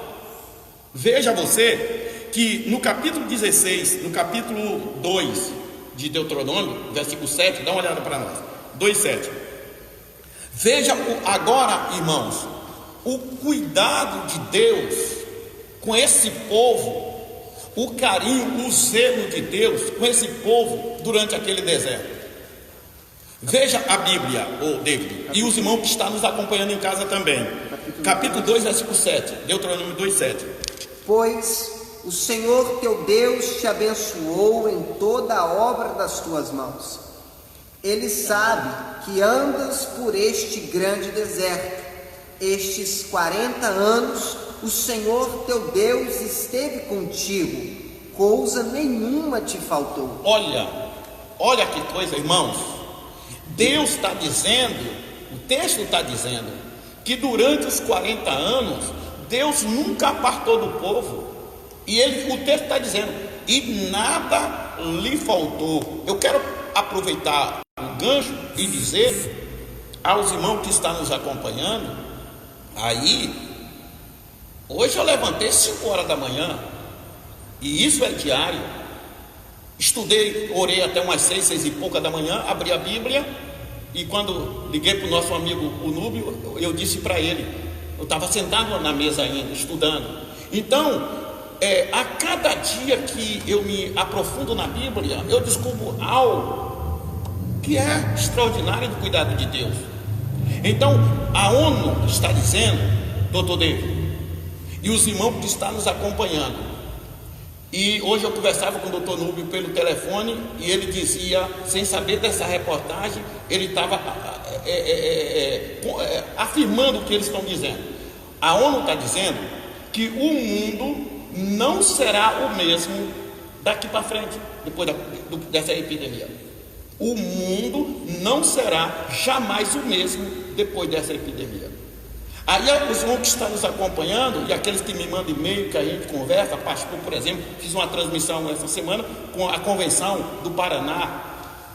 Veja você que no capítulo 16, no capítulo 2 de Deuteronômio, versículo 7, dá uma olhada para nós, 2,7. Veja agora, irmãos, o cuidado de Deus com esse povo, o carinho, o zelo de Deus com esse povo durante aquele deserto. Veja a Bíblia, David, e os irmãos que estão nos acompanhando em casa também. Capítulo 2, versículo 7, Deuteronômio 2,7.
Pois o Senhor teu Deus te abençoou em toda a obra das tuas mãos. Ele sabe que andas por este grande deserto. Estes 40 anos o Senhor teu Deus esteve contigo, coisa nenhuma te faltou.
Olha que coisa, irmãos. Deus está dizendo, o texto está dizendo, que durante os 40 anos, Deus nunca apartou do povo. E o texto está dizendo, e nada lhe faltou. Eu quero aproveitar o gancho e dizer aos irmãos que estão nos acompanhando, hoje eu levantei 5 horas da manhã, e isso é diário. Estudei, orei até umas 6 e pouca da manhã, abri a Bíblia, e quando liguei para o nosso amigo o Núbio, eu disse para ele, eu estava sentado na mesa ainda, estudando. Então, a cada dia que eu me aprofundo na Bíblia, eu descubro algo que é extraordinário do cuidado de Deus. Então, a ONU está dizendo, doutor David, e os irmãos que estão nos acompanhando, e hoje eu conversava com o doutor Núbio pelo telefone, e ele dizia, sem saber dessa reportagem, ele estava afirmando o que eles estão dizendo. A ONU está dizendo que o mundo não será o mesmo daqui para frente, depois dessa epidemia. O mundo não será jamais o mesmo depois dessa epidemia. Aí os irmãos que estão nos acompanhando, e aqueles que me mandam e-mail, que a gente conversa, pastor, por exemplo, fiz uma transmissão essa semana com a convenção do Paraná,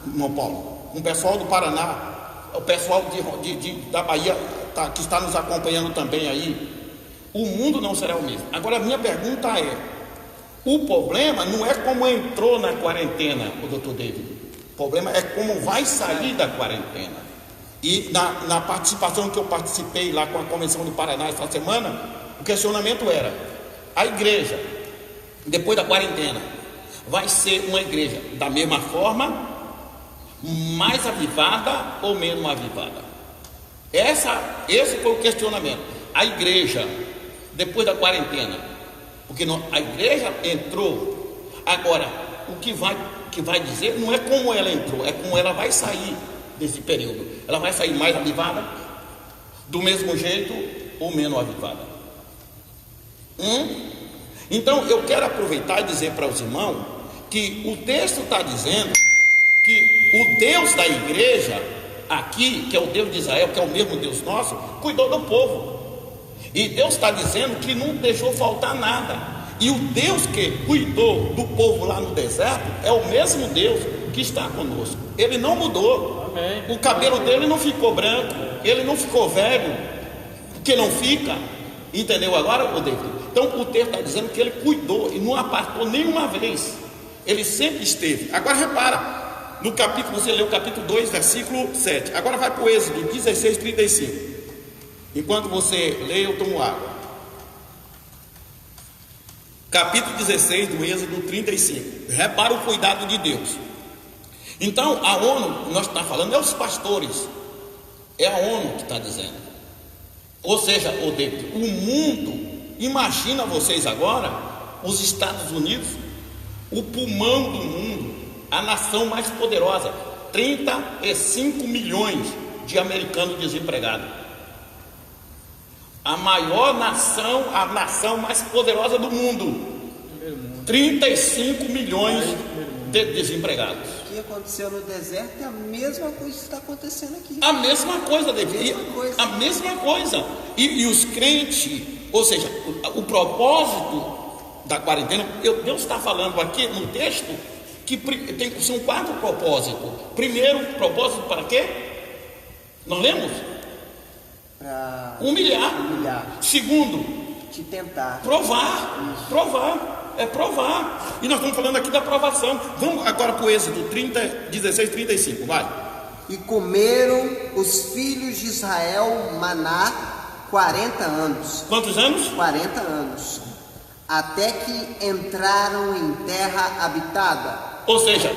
irmão Paulo, com o pessoal do Paraná, o pessoal da Bahia que está nos acompanhando também aí. O mundo não será o mesmo. Agora a minha pergunta é, o problema não é como entrou na quarentena, o doutor David, o problema é como vai sair da quarentena. E na participação que eu participei lá com a Convenção do Paraná essa semana, o questionamento era, a igreja, depois da quarentena, vai ser uma igreja da mesma forma, mais avivada ou menos avivada? Esse foi o questionamento. A igreja, depois da quarentena, porque a igreja entrou, agora, o que vai dizer não é como ela entrou, é como ela vai sair desse período. Ela vai sair mais avivada, do mesmo jeito ou menos avivada? Então eu quero aproveitar e dizer para os irmãos que o texto está dizendo que o Deus da igreja aqui, que é o Deus de Israel, que é o mesmo Deus nosso, cuidou do povo. E Deus está dizendo que não deixou faltar nada. E o Deus que cuidou do povo lá no deserto é o mesmo Deus que está conosco. Ele não mudou.
Amém.
O cabelo dele não ficou branco, ele não ficou velho, que não fica. Entendeu agora, o David? Então o texto está dizendo que ele cuidou e não apartou nenhuma vez. Ele sempre esteve. Agora repara, no capítulo, você leu o capítulo 2, versículo 7. Agora vai para o Êxodo 16, 35. Enquanto você lê, eu tomo água. Capítulo 16 do Êxodo 35. Repara o cuidado de Deus. Então a ONU, nós estamos falando, é os pastores. É a ONU que está dizendo. Ou seja, o David, o mundo, imagina vocês agora, os Estados Unidos, o pulmão do mundo, a nação mais poderosa, 35 milhões de americanos desempregados. A maior nação, a nação mais poderosa do mundo, 35 milhões de desempregados.
O que aconteceu no deserto é a mesma coisa que está acontecendo aqui.
A mesma coisa, David. A mesma coisa. E os crentes, ou seja, o propósito da quarentena, Deus está falando aqui no texto que são 4 propósitos. Primeiro, propósito para quê? Nós lemos?
Para
Humilhar. Segundo,
te tentar.
Provar. É provar. E nós estamos falando aqui da provação. Vamos agora para o Êxodo 16, 35. Vai.
E comeram os filhos de Israel maná 40 anos.
Quantos anos?
40 anos. Até que entraram em terra habitada.
Ou seja,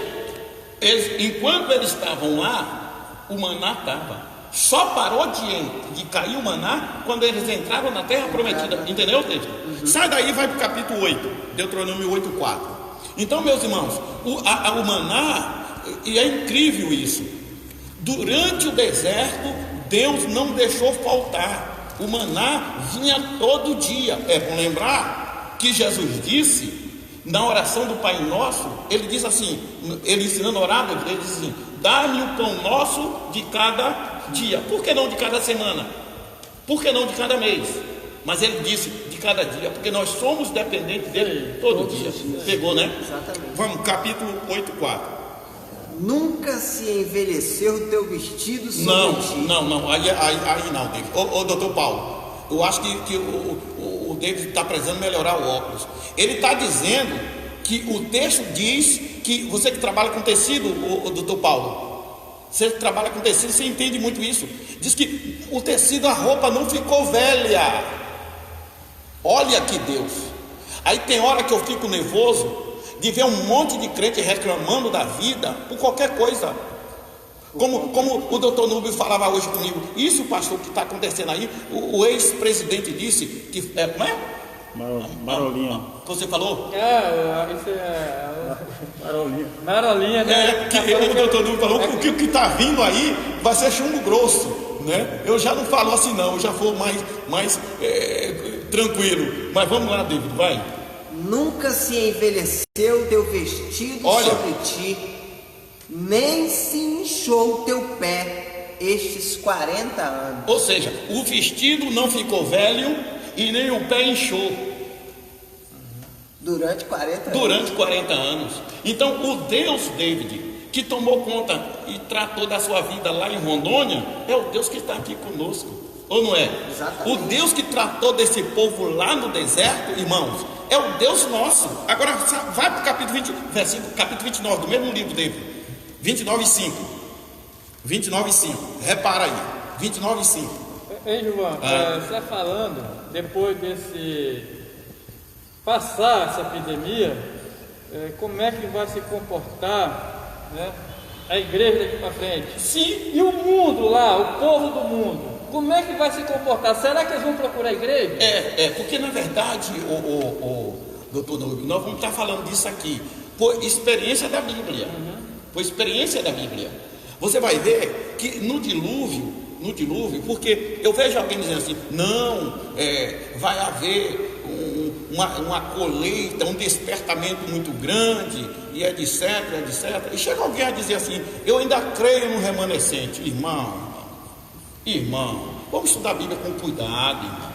enquanto eles estavam lá, o maná estava. Só parou de cair o maná quando eles entraram na terra prometida. Entendeu, David? Sai daí e vai para o capítulo 8, Deuteronômio 8:4. Então, meus irmãos, o maná, e é incrível isso. Durante o deserto, Deus não deixou faltar. O maná vinha todo dia. É bom lembrar que Jesus disse, na oração do Pai Nosso, ele diz assim, ele ensinando a orar, ele diz assim: dá-me o pão nosso de cada dia. Por que não de cada semana? Por que não de cada mês? Mas ele disse de cada dia, porque nós somos dependentes dele todo dia. Pegou, né?
Exatamente.
Vamos, capítulo 8:4.
Nunca se envelheceu o teu vestido sobre ti.
Não, aí não, David. Ô doutor Paulo, eu acho que o David está precisando melhorar o óculos. Ele está dizendo que o texto diz que você que trabalha com tecido, o doutor Paulo, você que trabalha com tecido, você entende muito isso. Diz que o tecido, a roupa não ficou velha. Olha que Deus. Aí tem hora que eu fico nervoso de ver um monte de crente reclamando da vida por qualquer coisa. Como o doutor Núbio falava hoje comigo. Isso, pastor, que está acontecendo aí, o ex-presidente disse que como é?
Marolinha.
Você falou?
Isso é
Marolinha.
né?
Que o doutor Núbio falou que o que está vindo aí vai ser chumbo grosso, né? Eu já não falo assim não, eu já vou mais tranquilo. Mas vamos lá, David, vai.
Nunca se envelheceu teu vestido sobre ti, nem se inchou teu pé estes 40 anos.
Ou seja, o vestido não ficou velho e nem o pé inchou.
Durante 40 anos.
Durante 40 anos. Então o Deus, David, que tomou conta e tratou da sua vida lá em Rondônia, é o Deus que está aqui conosco. Ou não é?
Exatamente.
O Deus que tratou desse povo lá no deserto, irmãos, é o Deus nosso. Agora vai para o capítulo 20, capítulo 29 do mesmo livro dele, 29:5. 29:5. Repara aí, 29:5.
Ei, João, você está falando, depois passar essa epidemia, como é que vai se comportar, né, a igreja daqui para frente?
Sim.
E o mundo lá, o povo do mundo, como é que vai se comportar? Será que eles vão procurar a igreja?
Porque na verdade, doutor Núbio, nós vamos estar falando disso aqui por experiência da Bíblia. Por experiência da Bíblia. Você vai ver que no dilúvio, porque eu vejo alguém dizendo assim, não, vai haver uma colheita, um despertamento muito grande, e etc. E chega alguém a dizer assim, eu ainda creio no remanescente. Irmão, vamos estudar a Bíblia com cuidado, irmão.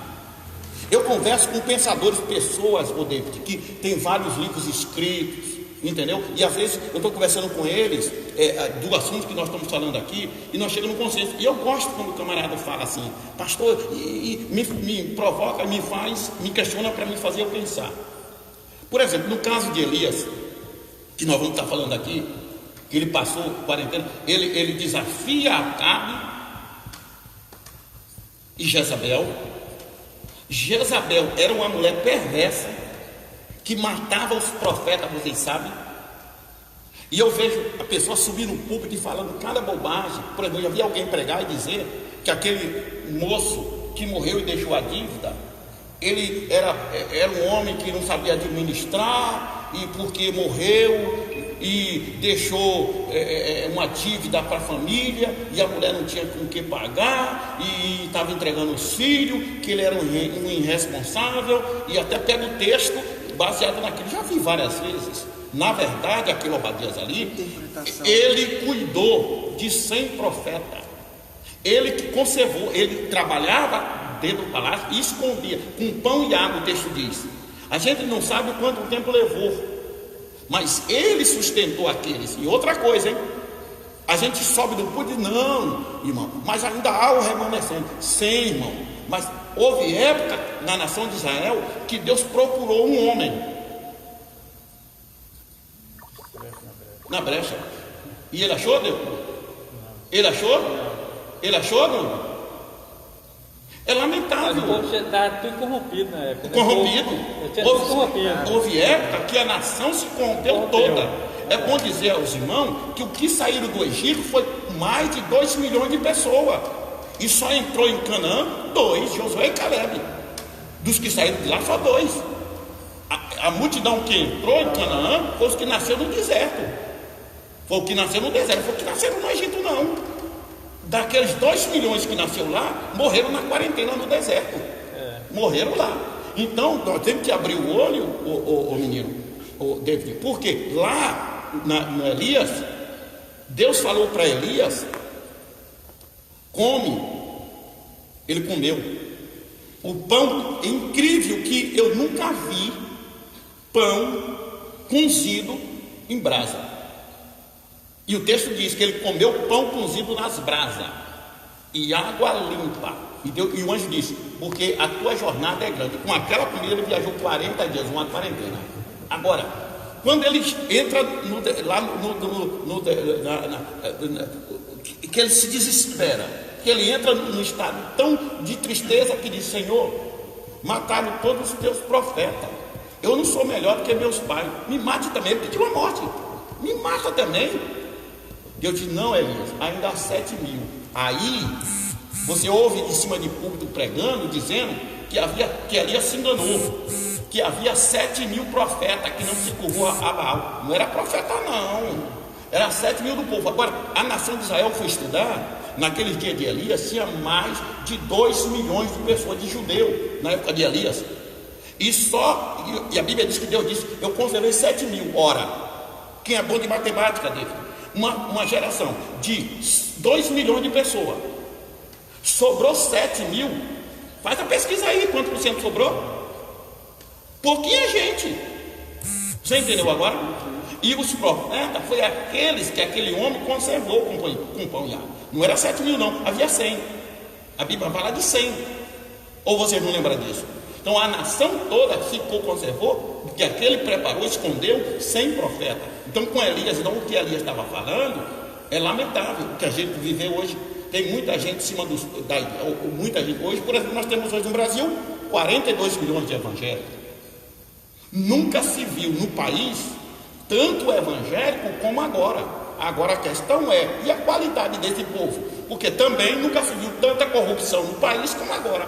Eu converso com pensadores, pessoas, ô David, que tem vários livros escritos, entendeu? E às vezes eu estou conversando com eles do assunto que nós estamos falando aqui, e nós chegamos num consenso. E eu gosto quando o camarada fala assim, pastor, e me provoca, me questiona para me fazer eu pensar. Por exemplo, no caso de Elias, que nós vamos estar falando aqui, que ele passou quarentena, ele desafia Acabe e Jezabel. Jezabel era uma mulher perversa que matava os profetas, vocês sabem. E eu vejo a pessoa subir no púlpito e falando cada bobagem. Por exemplo, eu já vi alguém pregar e dizer que aquele moço que morreu e deixou a dívida, ele era um homem que não sabia administrar, e porque morreu e deixou uma dívida para a família, e a mulher não tinha com o que pagar, e estava entregando os filhos, que ele era um irresponsável, e até pega o texto baseado naquilo. Já vi várias vezes. Na verdade, aquele Obadias ali, ele cuidou de 100 profetas, ele que conservou, ele trabalhava dentro do palácio e escondia com pão e água, o texto diz. A gente não sabe quanto tempo levou, mas ele sustentou aqueles. E outra coisa, hein? A gente sobe do púlpito e diz, não, irmão, mas ainda há o remanescente. Sim, irmão, mas houve época na nação de Israel que Deus procurou um homem na brecha. E ele achou, Deus? Ele achou? Ele achou, não? É lamentável.
Mas o povo está tudo corrompido na época.
Corrompido. Houve época que a nação se corrompeu toda. É bom dizer aos irmãos que o que saíram do Egito foi mais de 2 milhões de pessoas. E só entrou em Canaã 2, Josué e Caleb. Dos que saíram de lá, só 2. A multidão que entrou em Canaã foi os que nasceram no deserto. Foi o que nasceu no deserto, foi o que nasceram no Egito, não. Daqueles 2 milhões que nasceu lá, morreram na quarentena no deserto. Morreram lá. Então, nós temos que abrir o olho, o menino, o David, porque lá no Elias, Deus falou para Elias, come. Ele comeu. O pão incrível que eu nunca vi, pão cozido em brasa. E o texto diz que ele comeu pão cozido nas brasas e água limpa. E o anjo disse, porque a tua jornada é grande. Com aquela comida ele viajou 40 dias, uma quarentena. Agora, quando ele entra que ele se desespera, que ele entra num estado tão de tristeza que diz, Senhor, mataram todos os teus profetas. Eu não sou melhor do que meus pais. Me mate também, ele pediu a morte. Me mata também. Deus disse, não, Elias, ainda há 7 mil. Aí, você ouve de cima de púlpito pregando, dizendo que Elias se enganou, que havia 7 mil profetas que não se curvou a Baal. Não era profeta não, era 7 mil do povo. Agora, a nação de Israel foi estudar, naqueles dias de Elias, tinha mais de 2 milhões de pessoas, de judeu, na época de Elias. E a Bíblia diz que Deus disse, eu conservei 7 mil. Ora, quem é bom de matemática, David? Uma geração de 2 milhões de pessoas, sobrou 7 mil. Faz a pesquisa aí, quanto por cento sobrou? Pouquinha gente. Você entendeu agora? E os profetas foi aqueles que aquele homem conservou com pão e água. Não era 7 mil não, havia 100. A Bíblia fala de 100. Ou vocês não lembram disso? Então a nação toda ficou, conservou, porque aquele preparou, escondeu 100 profetas. Então com Elias, então o que Elias estava falando é lamentável. O que a gente vive hoje, tem muita gente em cima muita gente. Hoje, por exemplo, nós temos hoje no Brasil 42 milhões de evangélicos. Nunca se viu no país tanto evangélico como agora. Agora a questão é, e a qualidade desse povo? Porque também nunca se viu tanta corrupção no país como agora.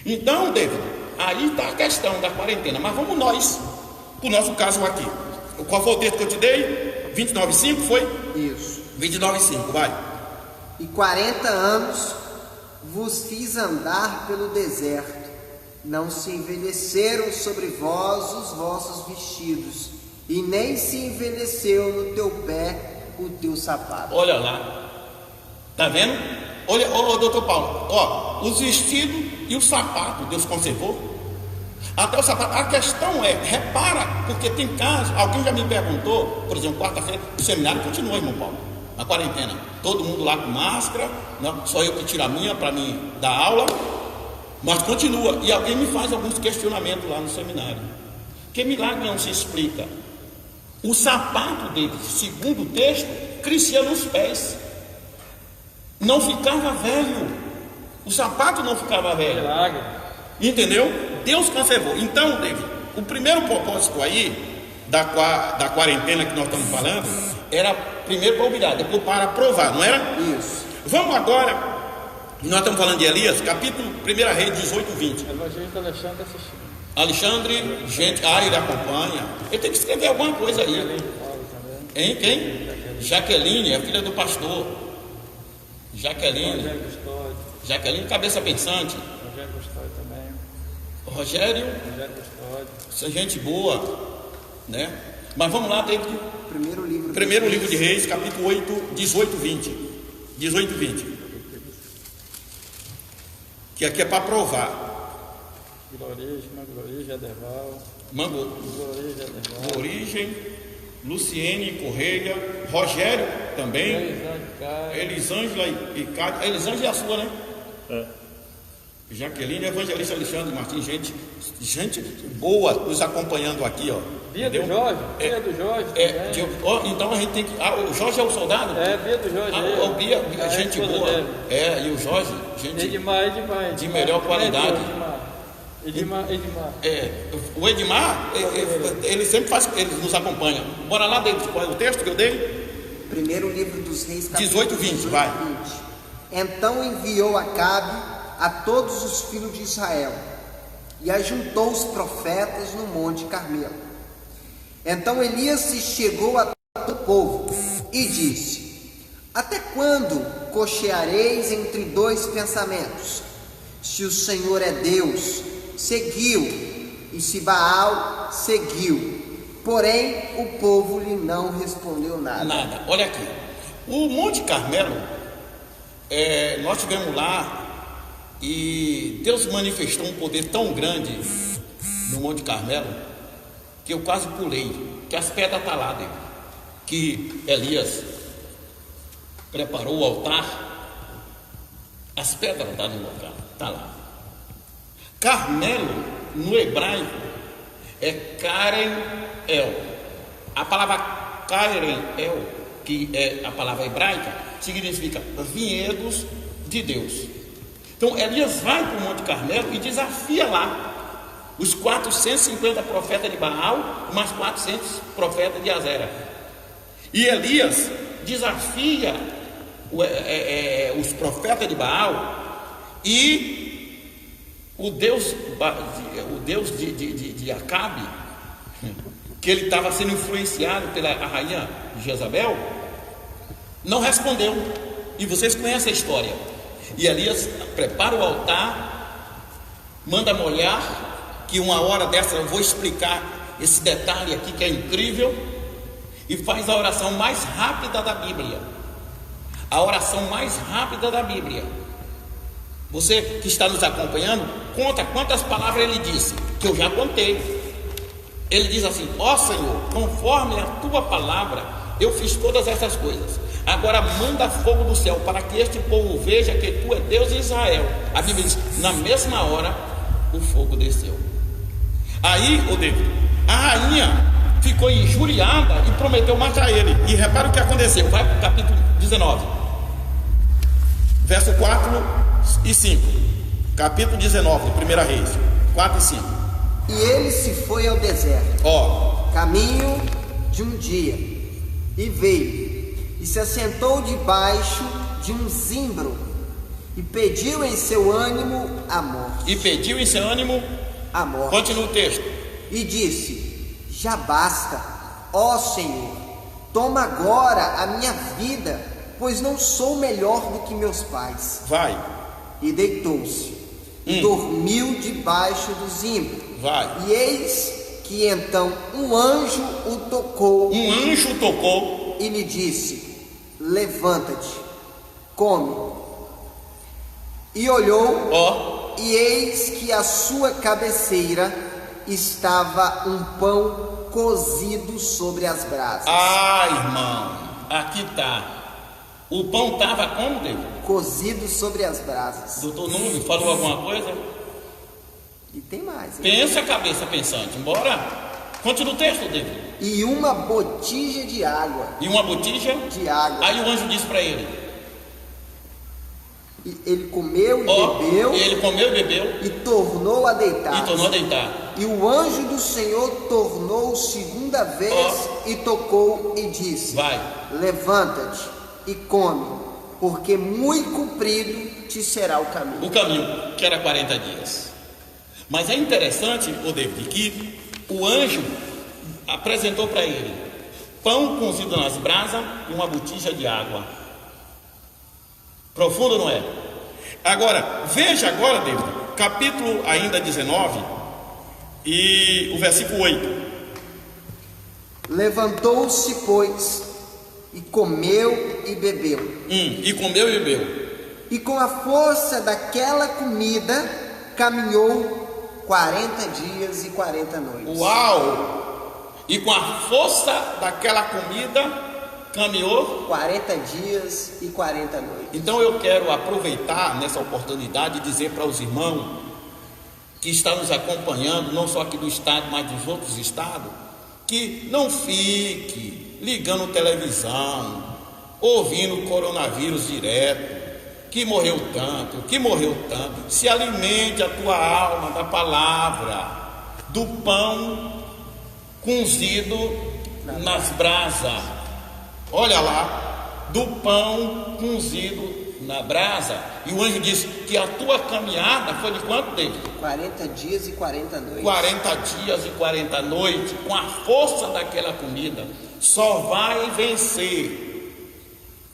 Então, David, aí está a questão da quarentena. Mas vamos nós, para o nosso caso aqui. Qual foi o texto que eu te dei? 29,5 foi?
Isso.
29,5, vai.
E 40 anos vos fiz andar pelo deserto. Não se envelheceram sobre vós os vossos vestidos, e nem se envelheceu no teu pé o teu sapato.
Olha lá. Está vendo? Olha, doutor Paulo. Ó, os vestidos E o sapato, Deus conservou? Até o sapato. A questão é, repara, porque tem casos, alguém já me perguntou, por exemplo, quarta-feira, o seminário continua, irmão Paulo, na quarentena, todo mundo lá com máscara, não, só eu que tiro a minha para mim dar aula, mas continua. E alguém me faz alguns questionamentos lá no seminário. Que milagre não se explica? O sapato dele, segundo o texto, crescia nos pés, não ficava velho. O sapato não ficava velho.
Milagre.
Entendeu? Deus conservou. Então, David, o primeiro propósito aí da quarentena que nós estamos falando era primeiro para obrigar, depois para provar, não era?
Isso.
Vamos agora, nós estamos falando de Elias, capítulo 1 Reis 18, 20.
O evangelista Alexandre assistindo.
Alexandre, gente, ele acompanha. Ele tem que escrever alguma coisa aí.
Além de Paulo também.
Hein? Quem? Jaqueline, é filha do pastor. Jaqueline.
Rogério Custódio.
Jaqueline, cabeça pensante.
Rogério Custódio também.
Rogério,
Rogério Custódio.
essa gente boa, né? Mas vamos lá, David.
Primeiro livro
De Reis, capítulo 8, 18, 20. 18, 20. Que aqui é para provar.
Glorige, Aderval.
Glorige,
Aderval.
Origem, Luciene Correia, Rogério também, Elisângela e Cádio. Elisângela é a sua, né?
É.
Jaqueline, Evangelista Alexandre Martins, gente boa nos acompanhando aqui, ó.
Bia do
Entendeu?
Jorge, Bia do Jorge também.
Então a gente tem que. O Jorge é o soldado?
É, Bia do Jorge.
O Bia, gente boa.
Dele.
E o Jorge, gente
Edmar.
de melhor qualidade.
Edmar.
O Edmar, ele sempre faz, ele nos acompanha. Bora lá, David, qual é o texto que eu dei?
Primeiro livro dos Reis, capítulo
18, 20, vai.
20. Então enviou Acabe a todos os filhos de Israel e ajuntou os profetas no monte Carmelo. Então Elias se chegou a todo o povo e disse: até quando cocheareis entre dois pensamentos? Se o Senhor é Deus, seguiu, e se Baal, seguiu. Porém o povo lhe não respondeu nada.
Olha aqui, o Monte Carmelo, nós tivemos lá e Deus manifestou um poder tão grande no Monte Carmelo que eu quase pulei, que as pedras estão lá dentro, que Elias preparou o altar, as pedras estão no local, está lá. Carmelo no hebraico é Karen El. A palavra Karen El, que é a palavra hebraica, significa vinhedos de Deus. Então Elias vai para o Monte Carmelo e desafia lá os 450 profetas de Baal, mais 400 profetas de Azera. E Elias desafia os profetas de Baal e o Deus de Acabe, que ele estava sendo influenciado pela rainha Jezabel, não respondeu. E vocês conhecem a história. E Elias prepara o altar, manda molhar, que uma hora dessa eu vou explicar esse detalhe aqui que é incrível, e faz a oração mais rápida da Bíblia. A oração mais rápida da Bíblia. Você que está nos acompanhando, conta quantas palavras ele disse, que eu já contei. Ele diz assim: ó Senhor, conforme a tua palavra, eu fiz todas essas coisas. Agora manda fogo do céu, para que este povo veja que tu é Deus de Israel. A Bíblia diz: na mesma hora, o fogo desceu. Aí, David, a rainha ficou injuriada e prometeu matar ele. E repara o que aconteceu. Vai para o capítulo 19, verso 4 e 5. Capítulo 19, 1 Reis, 4 e 5.
E ele se foi ao deserto, caminho de um dia, e veio, e se assentou debaixo de um zimbro, e pediu em seu ânimo a morte.
Continua o texto.
E disse: já basta, ó Senhor, toma agora a minha vida, pois não sou melhor do que meus pais.
Vai.
E deitou-se, e dormiu debaixo do zimbro.
Vai.
E eis que então um anjo o tocou. E lhe disse: levanta-te, come. E olhou e eis que à sua cabeceira estava um pão cozido sobre as brasas.
Ah, irmão, aqui está. O pão estava como, David?
Cozido sobre as brasas.
Doutor Nuno falou alguma coisa?
E tem mais. Hein?
Pensa a cabeça pensante. Embora. Continua o texto, David.
E uma botija de água.
E uma botija
de água.
Aí o anjo disse para ele.
E ele comeu e bebeu.
E ele comeu e bebeu.
E tornou a deitar.
E tornou a deitar.
E o anjo do Senhor tornou segunda vez e tocou e disse:
Vai.
Levanta-te e come, porque muito comprido te será o caminho.
O caminho, que era 40 dias. Mas é interessante, o David, que o anjo apresentou para ele pão cozido nas brasas e uma botija de água. Profundo, não é? Agora, veja agora, David, capítulo ainda 19 e o versículo 8.
Levantou-se, pois, e comeu e bebeu.
E comeu e bebeu.
E com a força daquela comida caminhou 40 dias e 40 noites.
Uau! E com a força daquela comida caminhou
40 dias e 40 noites.
Então eu quero aproveitar nessa oportunidade e dizer para os irmãos que estão nos acompanhando, não só aqui do estado, mas dos outros estados, que não fique ligando televisão, ouvindo coronavírus direto, que morreu tanto, se alimente a tua alma da palavra, do pão cozido nas brasas. Olha lá, do pão cozido na brasa. E o anjo disse que a tua caminhada foi de quanto tempo?
40 dias e 40 noites.
40 dias e 40 noites, com a força daquela comida, só vai vencer.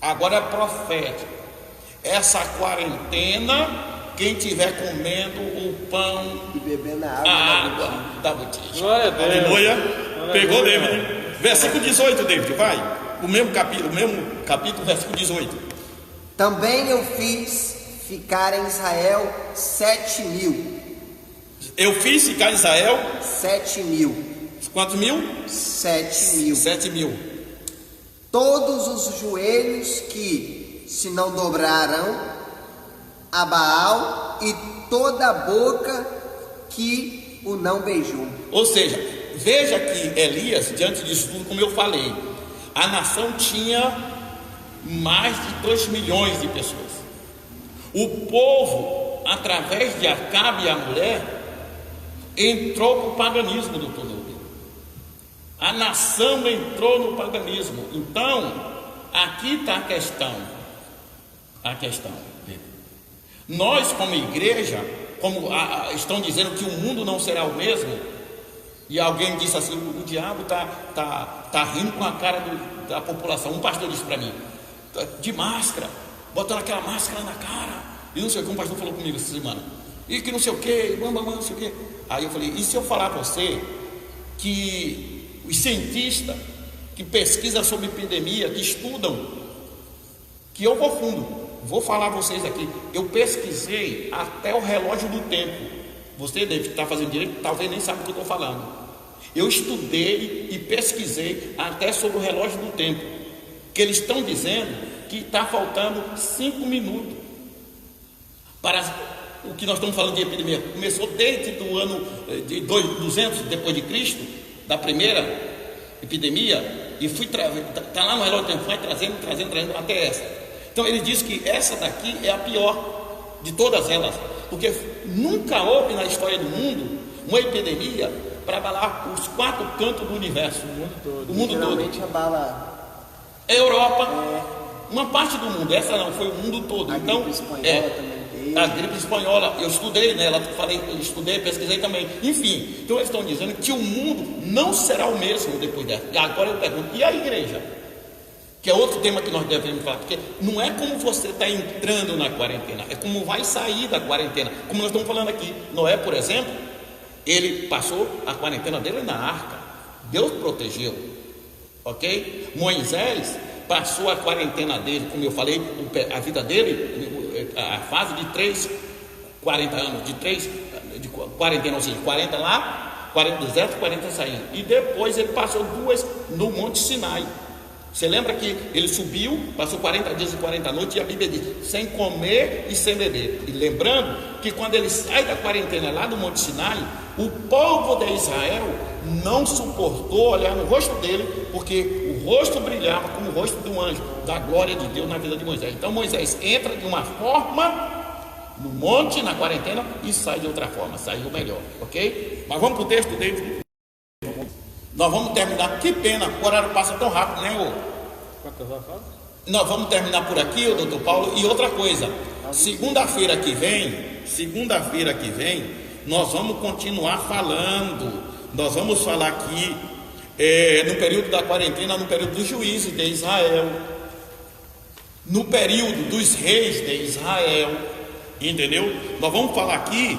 Agora é profético. Essa quarentena, quem estiver comendo o pão
e bebendo a
água da botija.
Glória a Deus.
Aleluia. Pegou, David? Versículo 18, David, vai. O mesmo capítulo, versículo 18.
Também eu fiz ficar em Israel 7.000.
Eu fiz ficar em Israel
7.000.
Quantos mil?
7.000.
7.000.
Todos os joelhos que se não dobrarão a Baal e toda a boca que o não beijou.
Ou seja, veja que Elias, diante disso tudo, como eu falei, a nação tinha mais de 2 milhões de pessoas. O povo, através de Acabe e a mulher, entrou para o paganismo do Tonubi. A nação entrou no paganismo. Então, aqui está a questão. Nós, como igreja, estão dizendo que o mundo não será o mesmo. E alguém disse assim: o diabo tá rindo com a cara da população. Um pastor disse para mim, de máscara, botando aquela máscara na cara. E não sei o que, um pastor falou comigo essa semana. E que não sei o que, não sei o que. Aí eu falei: e se eu falar para você que os cientistas que pesquisam sobre epidemia, que estudam, que eu vou fundo, vou falar a vocês aqui, eu pesquisei até o relógio do tempo. Você deve estar fazendo direito, talvez nem sabe o que eu estou falando. Eu estudei e pesquisei até sobre o relógio do tempo, que eles estão dizendo que está faltando 5 minutos para o que nós estamos falando de epidemia. Começou desde o ano de 200 depois de Cristo, da primeira epidemia, e está lá no relógio do tempo, vai trazendo até essa. Então ele diz que essa daqui é a pior de todas elas, porque nunca houve na história do mundo uma epidemia para abalar os 4 cantos do universo, o mundo todo.
Geralmente abala
a Europa, uma parte do mundo, essa não, foi o mundo todo.
A
então,
gripe espanhola também teve.
A gripe espanhola, eu estudei nela, pesquisei também. Enfim, então eles estão dizendo que o mundo não será o mesmo depois dessa. E agora eu pergunto, e a igreja? Que é outro tema que nós devemos falar, porque não é como você está entrando na quarentena, é como vai sair da quarentena. Como nós estamos falando aqui, Noé, por exemplo, ele passou a quarentena dele na arca, Deus protegeu, ok? Moisés passou a quarentena dele, como eu falei, a vida dele, a fase de 3 40 anos, de quarentena, ou seja, 40 lá, 40 no deserto, 40 saindo. E depois ele passou 2 no Monte Sinai. Você lembra que ele subiu, passou 40 dias e 40 noites, e a Bíblia diz, sem comer e sem beber. E lembrando que quando ele sai da quarentena lá do Monte Sinai, o povo de Israel não suportou olhar no rosto dele, porque o rosto brilhava como o rosto de um anjo, da glória de Deus na vida de Moisés. Então Moisés entra de uma forma no monte, na quarentena, e sai de outra forma, saiu melhor, ok? Mas vamos para o texto dele. Nós vamos terminar, que pena, o horário passa tão rápido, né, ô?
Quantas horas faz?
Nós vamos terminar por aqui, ô doutor Paulo, e outra coisa, segunda-feira que vem, nós vamos continuar falando, nós vamos falar aqui, no período da quarentena, no período dos juízes de Israel, no período dos reis de Israel, entendeu? Nós vamos falar aqui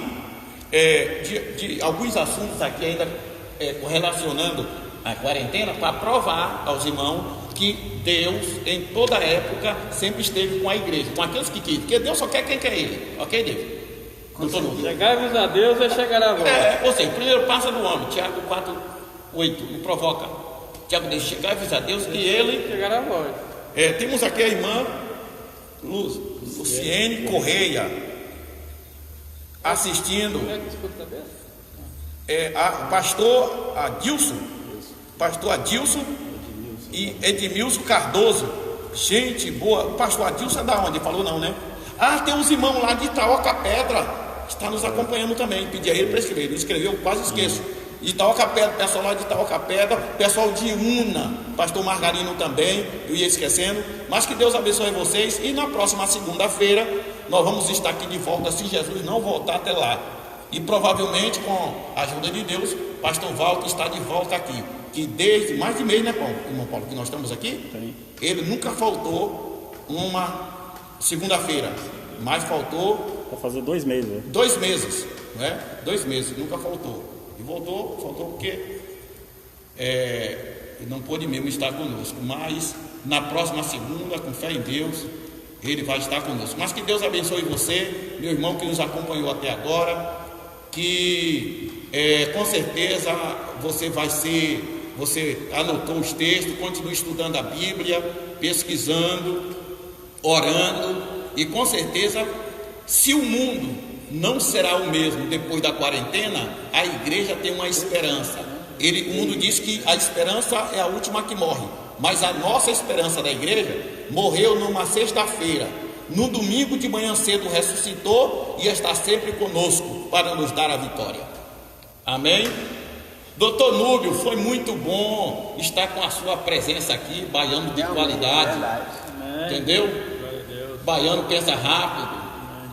de alguns assuntos aqui ainda correlacionando a quarentena, para provar aos irmãos que Deus em toda época sempre esteve com a igreja, com aqueles que quis, porque Deus só quer quem quer ele, ok, Deus?
Chegai-vos a Deus e chegará a vós.
Ou seja, primeiro passa do homem, Tiago 4:8, me provoca. Tiago diz, chegai-vos a Deus e ele
chegará a vós.
Temos aqui a irmã Luciene Correia assistindo.
Como é que escuta a cabeça?
Pastor Adilson e Edmilson Cardoso. Gente boa. O pastor Adilson é da onde? Falou não, né? Tem uns irmãos lá de Itaoca Pedra, está nos acompanhando também. Pedi a ele para escrever, ele escreveu, quase esqueço. De Itaoca Pedra, pessoal lá de Itaoca Pedra, pessoal de Una, pastor Margarino também, eu ia esquecendo. Mas que Deus abençoe vocês, e na próxima segunda-feira nós vamos estar aqui de volta, se Jesus não voltar até lá. E provavelmente, com a ajuda de Deus, pastor Walter está de volta aqui, que desde mais de mês, né, irmão Paulo, que nós estamos aqui, ele nunca faltou uma segunda-feira, mas faltou...
Vai fazer 2 meses, né?
2 meses, né? 2 meses, nunca faltou. E faltou porque ele não pôde mesmo estar conosco, mas na próxima segunda, com fé em Deus, ele vai estar conosco. Mas que Deus abençoe você, meu irmão que nos acompanhou até agora, que com certeza você anotou os textos, continue estudando a Bíblia, pesquisando, orando, e com certeza, se o mundo não será o mesmo depois da quarentena, a igreja tem uma esperança. O mundo diz que a esperança é a última que morre, mas a nossa esperança da igreja morreu numa sexta-feira. No domingo de manhã cedo ressuscitou e está sempre conosco para nos dar a vitória. Amém? Doutor Núbio, foi muito bom estar com a sua presença aqui, baiano de qualidade. Entendeu? Baiano pensa rápido.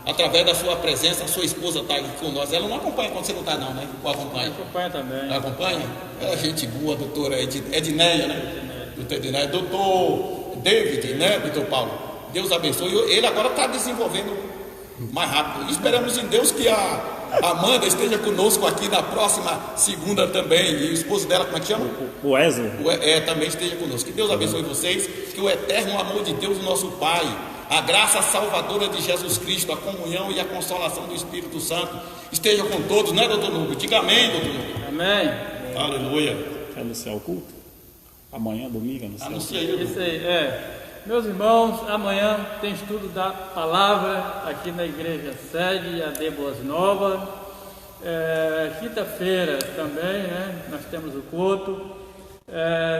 Através da sua presença, a sua esposa está aqui com nós. Ela não acompanha quando você não está, não, né? Ou acompanha?
Acompanha também.
Ela acompanha? Ela é gente boa, doutora Edneia, né? Doutor Edneia. Doutor David, né, doutor Paulo? Deus abençoe. Ele agora está desenvolvendo mais rápido. Esperamos em Deus que a Amanda esteja conosco aqui na próxima segunda também. E o esposo dela, como é que chama?
O Wesley.
Também esteja conosco. Que Deus abençoe vocês. Que o eterno amor de Deus, nosso Pai, a graça salvadora de Jesus Cristo, a comunhão e a consolação do Espírito Santo esteja com todos, né, doutor Núbio? Diga amém, doutor Núbio.
Amém.
Aleluia.
Quer anunciar o culto? Amanhã, domingo,
anuncia aí.
Isso aí, Meus irmãos, amanhã tem estudo da palavra aqui na igreja sede, AD Boas Novas. Quinta-feira também, né? Nós temos o culto.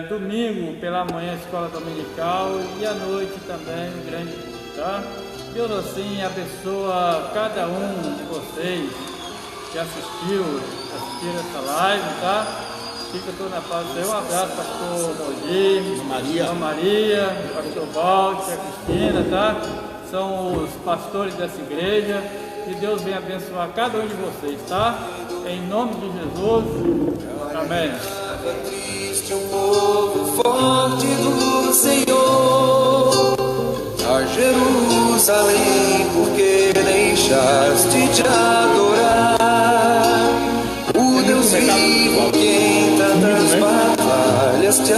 Domingo pela manhã, escola dominical, e à noite também o grande, tá? Deus assim abençoa cada um de vocês que assistiram essa live, tá? Fica todo na paz do Senhor. Um abraço, pastor Mogi, Maria, pastor Valde, a Cristina, tá? São os pastores dessa igreja. Que Deus venha abençoar cada um de vocês, tá? Em nome de Jesus. Amém.
O povo forte do Senhor, a Jerusalém, porque deixaste de adorar o Deus vivo que em tantas batalhas te